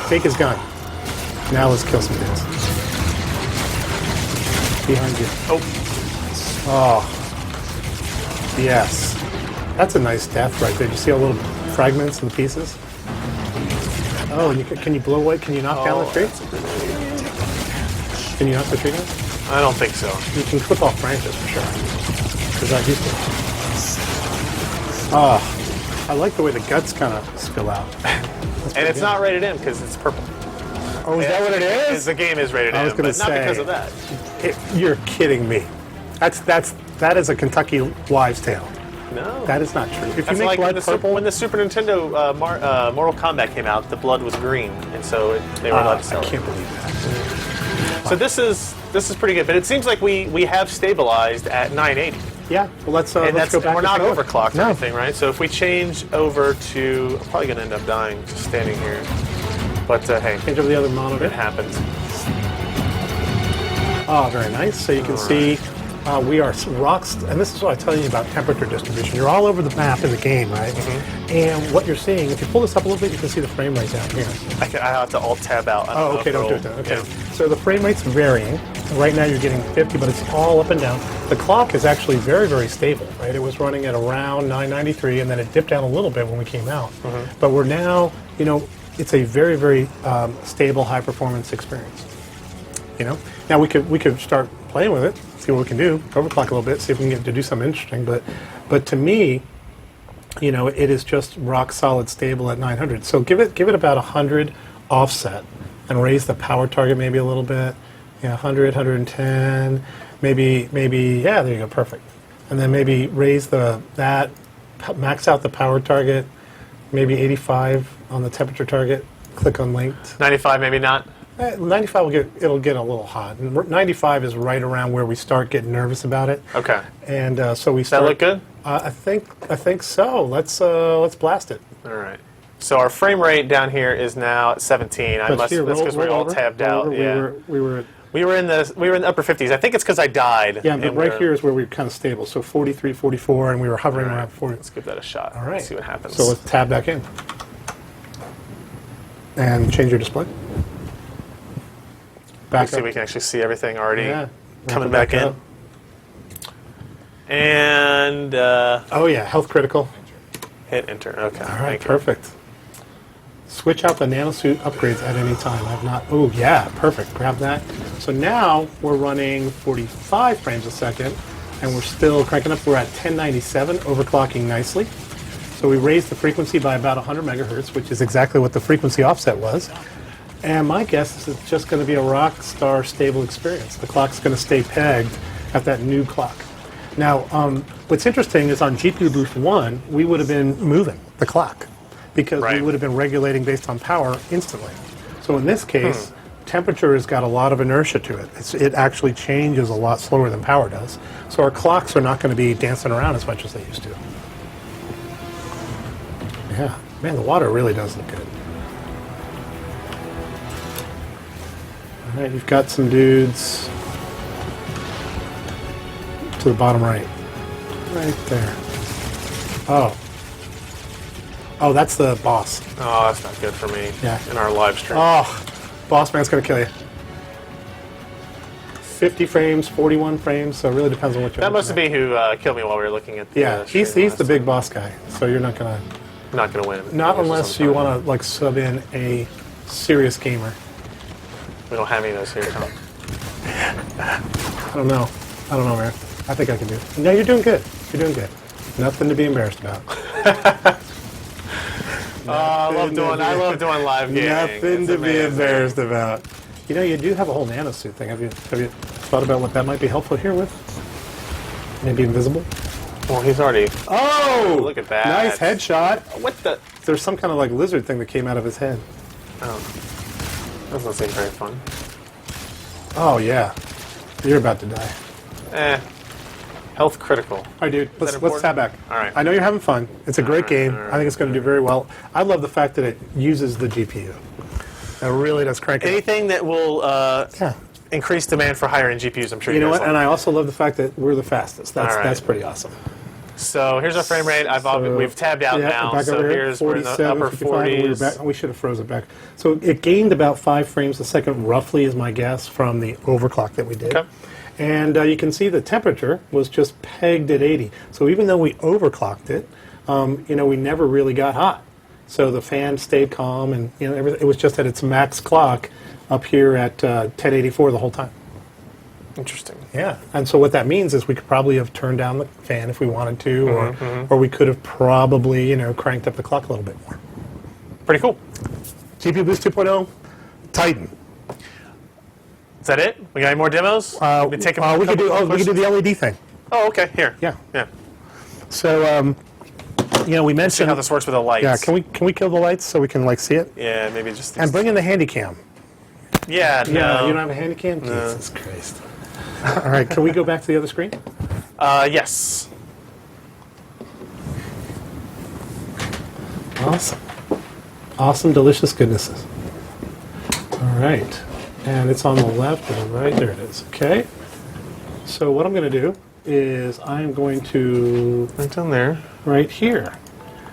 Take his gun. Now let's kill some dudes. Behind you. Oh. Oh. Yes. That's a nice death right there. Do you see all the little fragments and pieces? Oh, and can you blow away? Can you knock down the tree? That's a good idea. Can you knock the tree down? I don't think so. You can clip off branches for sure. Because I used to. Oh, I like the way the guts kind of spill out. And it's not rated M because it's purple. Oh, is that what it is? The game is rated I was M, gonna but not say. because of that. You're kidding me. That is a Kentucky wives' tale. No. That is not true. If you That's make like blood when purple, when the Super Nintendo Mortal Kombat came out, the blood was green, and so they were allowed to sell I it. can't believe that. So this is pretty good, but it seems like we have stabilized at 980, Yeah, well, let's and let's go back. we're not and take a look. overclocked or No. anything, right? So if we change over to, I'm probably going to end up dying just standing here, but hey, Change over the other monitor. it happens. Oh, very nice. So you can see we are and this is what I tell you about temperature distribution. You're all over the map in the game, right? And what you're seeing, if you pull this up a little bit, you can see the frame rate down here. I have to alt tab out. I Oh, know okay, if don't do it it'll- then. Okay. yeah. So the frame rate's varying. Right now you're getting 50, but it's all up and down. The clock is actually very, very stable, right? It was running at around 993, and then it dipped down a little bit when we came out. But we're now, it's a very, very stable, high-performance experience. Now we could start playing with it, see what we can do, overclock a little bit, see if we can get to do something interesting. But to me, it is just rock solid stable at 900. So give it about 100 offset, and raise the power target maybe a little bit. 100, 110, maybe. Yeah, there you go, perfect. And then maybe raise max out the power target, maybe 85 on the temperature target. Click on linked. 95, maybe not. 95 it'll get a little hot. And 95 is right around where we start getting nervous about it. Okay. And so we Does that start. look good? I think so. Let's blast it. All right. So our frame rate down here is now at 17. Let's see, That's because we're roll all over, tabbed roll out. over. Yeah. We were in the upper 50s. I think it's because I died. yeah, but and right we're- here is where we were kind of stable. So 43, 44, and we were hovering All right, around 40. Let's give that a shot. All right. Let's see what happens. So let's tab back in. And change your display. Back Let's see up. we can actually see everything already Yeah. coming Back back in. up. And Oh yeah, health critical. hit enter. Okay. All right, thank you. perfect. Switch out the nanosuit upgrades at any time. I've not. Oh yeah, perfect. Grab that. So now we're running 45 frames a second, and we're still cranking up. We're at 1097, overclocking nicely. So we raised the frequency by about 100 megahertz, which is exactly what the frequency offset was. And my guess is it's just going to be a rock star stable experience. The clock's going to stay pegged at that new clock. Now, what's interesting is on GPU Boost 1, we would have been moving the clock because we Right. would have been regulating based on power instantly. So in this case, temperature has got a lot of inertia to it. It actually changes a lot slower than power does. So our clocks are not going to be dancing around as much as they used to. Yeah, man, the water really does look good. All right, you've got some dudes to the bottom right. Right there. Oh, that's the boss. Oh, that's not good for me. Yeah. In our live stream. Oh, boss man's going to kill you. 50 frames, 41 frames, so it really depends on what you're That must looking be who killed me while we were looking at the. at. Yeah, he's the big boss guy, so you're not going to... Not going to win. Not This is unless you sometime. want to like sub in a serious gamer. We don't have any of those here, Tom. I don't know, man. I think I can do it. No, you're doing good. You're doing good. Nothing to be embarrassed about. I love doing live gaming. Nothing It's to be amazing. embarrassed about. You do have a whole nanosuit thing. Have you thought about what that might be helpful here with? Maybe invisible? Well, he's already. Oh! Look at that. Nice headshot. What the? There's some kind of like lizard thing that came out of his head. Oh, doesn't seem very fun. Oh, yeah. You're about to die. Health critical. All right, dude. Let's important? tab back. All right. I know you're having fun. It's a great right, game. all right, I think it's going to do very well. I love the fact that it uses the GPU. It really does crank it up. Anything that will Yeah. increase demand for higher end GPUs, I'm sure You know guys what? And I also love the fact that we're the fastest. That's All right. that's pretty awesome. So here's our frame rate. We've tabbed out yeah, now. back So over here, here's we're in the 47, upper 55, and we were 40s. back, we should have froze it back. So it gained about 5 frames a second, roughly, is my guess, from the overclock that we did. Okay. And you can see the temperature was just pegged at 80. So even though we overclocked it, we never really got hot. So the fan stayed calm, and everything. It was just at its max clock up here at 1084 the whole time. Interesting. Yeah, and so what that means is we could probably have turned down the fan if we wanted to, or we could have probably, cranked up the clock a little bit more. Pretty cool. GPU Boost 2.0, Titan. Is that it? We got any more demos? We could do the LED thing. Oh, okay. Here. Yeah. Yeah. So, we See mentioned how this works with the lights. Yeah, can we kill the lights so we can see it? Yeah, maybe just. And bring in the handy cam. Yeah. No. Yeah, you don't have a handy cam? No. Jesus Christ. All right, can we go back to the other screen? Yes. Awesome. Awesome, delicious goodnesses. All right. And it's on the left and right. There it is. Okay. So what I'm going to do is I'm going to... Right down there. Right here.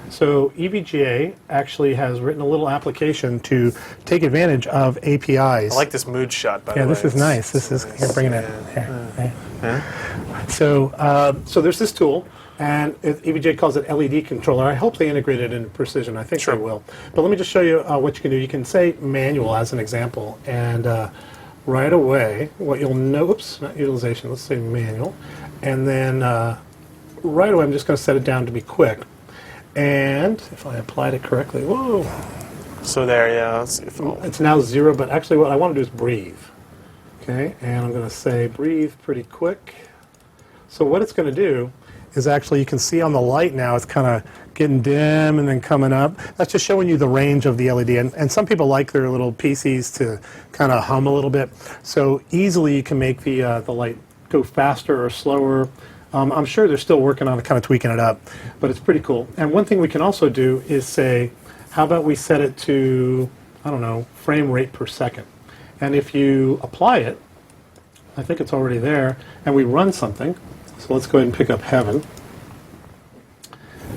So EVGA actually has written a little application to take advantage of APIs. I like this mood shot, by the way. Yeah, this is nice. This is... Here, bring it in. Here. So there's this tool. And EVGA calls it LED controller. I hope they integrate it into Precision. I think they will. But let me just show you what you can do. You can say manual as an example. And right away, what you'll know, oops, not utilization, let's say manual. And then right away, I'm just going to set it down to be quick. And if I applied it correctly, whoa. So there, yeah. Let's see if it's now 0, but actually what I want to do is breathe. Okay, and I'm going to say breathe pretty quick. So what it's going to do is actually, you can see on the light now, it's kind of getting dim and then coming up. That's just showing you the range of the LED. And some people like their little PCs to kind of hum a little bit. So easily you can make the light go faster or slower. I'm sure they're still working on it, kind of tweaking it up, but it's pretty cool. And one thing we can also do is say, how about we set it to, I don't know, frame rate per second. And if you apply it, I think it's already there, and we run something. So let's go ahead and pick up Heaven.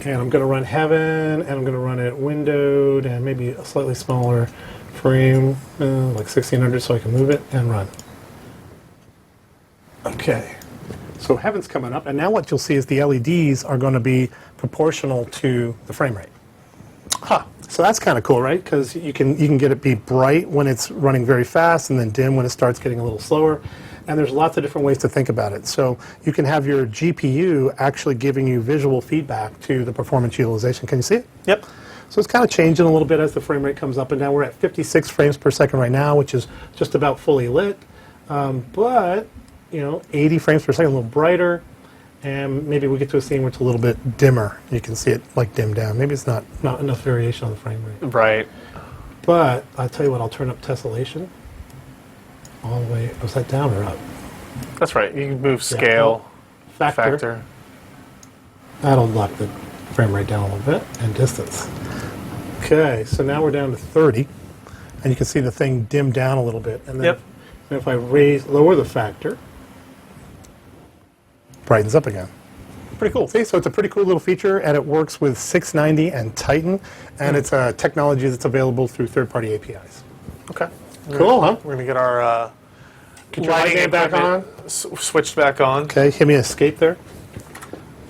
And I'm going to run Heaven, and I'm going to run it windowed, and maybe a slightly smaller frame, like 1600, so I can move it and run. Okay. So Heaven's coming up, and now what you'll see is the LEDs are going to be proportional to the frame rate. Huh. So that's kind of cool, right? Because you can get it be bright when it's running very fast, and then dim when it starts getting a little slower. And there's lots of different ways to think about it. So you can have your GPU actually giving you visual feedback to the performance utilization. Can you see it? Yep. So it's kind of changing a little bit as the frame rate comes up and down. We're at 56 frames per second right now, which is just about fully lit. But 80 frames per second, a little brighter. And maybe we get to a scene where it's a little bit dimmer. You can see it like dim down. Maybe it's not enough variation on the frame rate. Right. But I'll tell you what, I'll turn up tessellation. All the way, was that down or up? That's right. You can move scale, factor. That'll knock the frame rate down a little bit, and distance. Okay, so now we're down to 30, and you can see the thing dim down a little bit. And then if I lower the factor, brightens up again. Pretty cool. See, so it's a pretty cool little feature, and it works with 690 and Titan, and it's a technology that's available through third-party APIs. Okay. Cool, huh? We're going to get our lighting back on. Switched back on. Okay, hit me escape there.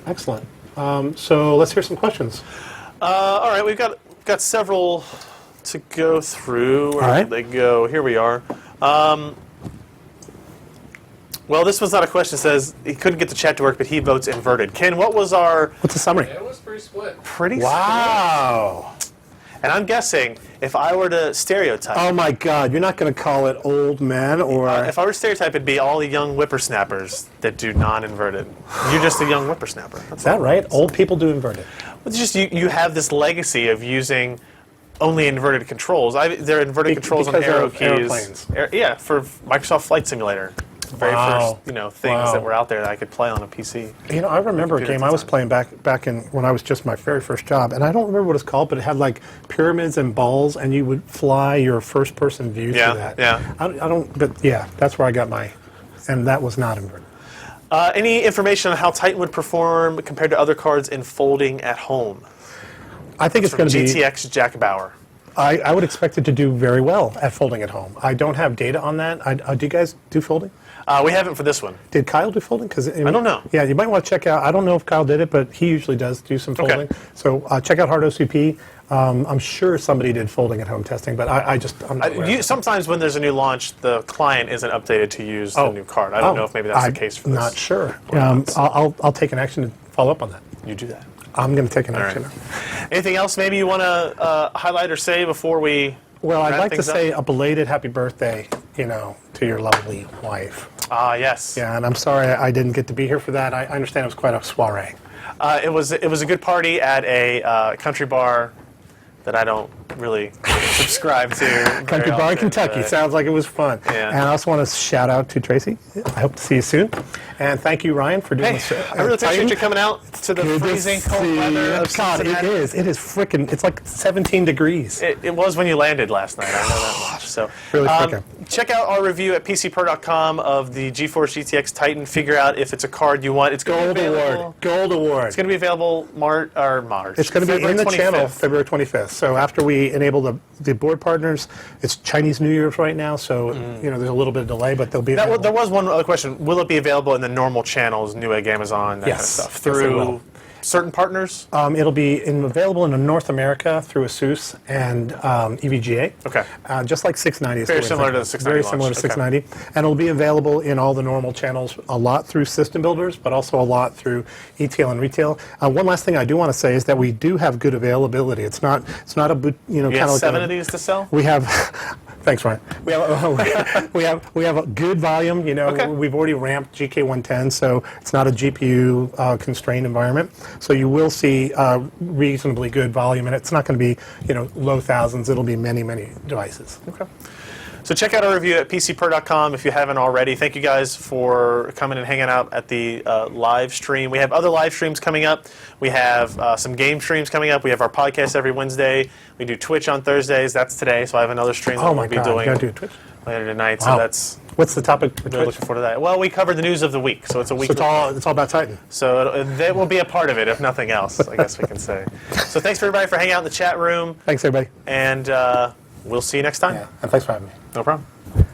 Excellent. So let's hear some questions. All right, we've got several to go through. Where did they go? Here we are. Well, this one's not a question. It says he couldn't get the chat to work, but he votes inverted. Ken, what's the summary? It was pretty split. Pretty Wow. split. And I'm guessing if I were to stereotype. Oh my God! You're not going to call it old men, or if I were to stereotype, it'd be all the young whippersnappers that do non-inverted. You're just a young whippersnapper. Is that right? Old people do inverted. Well, it's just you have this legacy of using only inverted controls. They're inverted controls on arrow keys. Airplanes. Yeah, for Microsoft Flight Simulator. The very first, things that were out there that I could play on a PC. I remember a game I was playing back in when I was just my very first job, and I don't remember what it's called, but it had like pyramids and balls, and you would fly your first-person view through that. Yeah. I don't. But yeah, that's where I got and that was not inverted. Any information on how Titan would perform compared to other cards in folding at home? I think it's going to be GTX Jack Bauer. I would expect it to do very well at folding at home. I don't have data on that. Do you guys do folding? We haven't for this one. Did Kyle do folding? Because I don't know. Yeah, you might want to check out. I don't know if Kyle did it, but he usually does do some folding. Okay. So check out Hard OCP. I'm sure somebody did folding at home testing, but I'm not aware. Sometimes when there's a new launch, the client isn't updated to use the new card. I don't know if maybe that's the case for this. Not sure. I'll take an action to follow up on that. You do that. I'm going to take an action. Right. Anything else maybe you want to highlight or say before we Well, I'd wrap like to things up? say a belated happy birthday, to your lovely wife. Ah, yes. Yeah, and I'm sorry I didn't get to be here for that. I understand it was quite a soiree. It was a good party at a country bar that I don't really subscribe to. Country bar in Kentucky. Sounds like it was fun. Yeah. And I also want to shout out to Tracy. I hope to see you soon. And thank you, Ryan, for doing this. I really appreciate you coming out to the Good to freezing cold see weather you. of God, Cincinnati. it is freaking, it's like 17 degrees. It was when you landed last night. I know that much. So Really freaking. check out our review at PCPro.com of the GeForce GTX Titan. Figure out if it's a card you want. It's going to be available. Gold Award. It's going to be available March. It's going to be in the February channel 25th. February 25th. So after we enable the board partners, it's Chinese New Year's right now, so there's a little bit of delay, but they'll be available. There was one other question. Will it be available in the normal channels, Newegg, Amazon, that Yes. kind of stuff? Yes, it Through will. certain partners? It'll be available in North America through ASUS and EVGA. Okay. Just like 690. is Very the way similar think to of the it. 690 Very similar launch. to 690. And it'll be available in all the normal channels, a lot through system builders, but also a lot through ETL and retail. One last thing I do want to say is that we do have good availability. It's not a You kind have of 7 of these to sell? We have. Thanks, Ryan. We have a good volume. Okay. We've already ramped GK110, so it's not a GPU constrained environment. So you will see reasonably good volume, and it's not going to be low thousands. It'll be many devices. Okay. So check out our review at PCPro.com if you haven't already. Thank you guys for coming and hanging out at the live stream. We have other live streams coming up. We have some game streams coming up. We have our podcast every Wednesday. We do Twitch on Thursdays. That's today, so I have another stream that Oh we'll my be God! doing You gotta do a Twitch. later tonight. Wow. So that's What's the topic for really Twitch? looking forward to that. Well, we covered the news of the week, so it's a week. So it's all about Titan. So that will be a part of it, if nothing else, I guess we can say. So thanks for everybody for hanging out in the chat room, Thanks, everybody. and we'll see you next time. Yeah, and thanks for having me. No problem.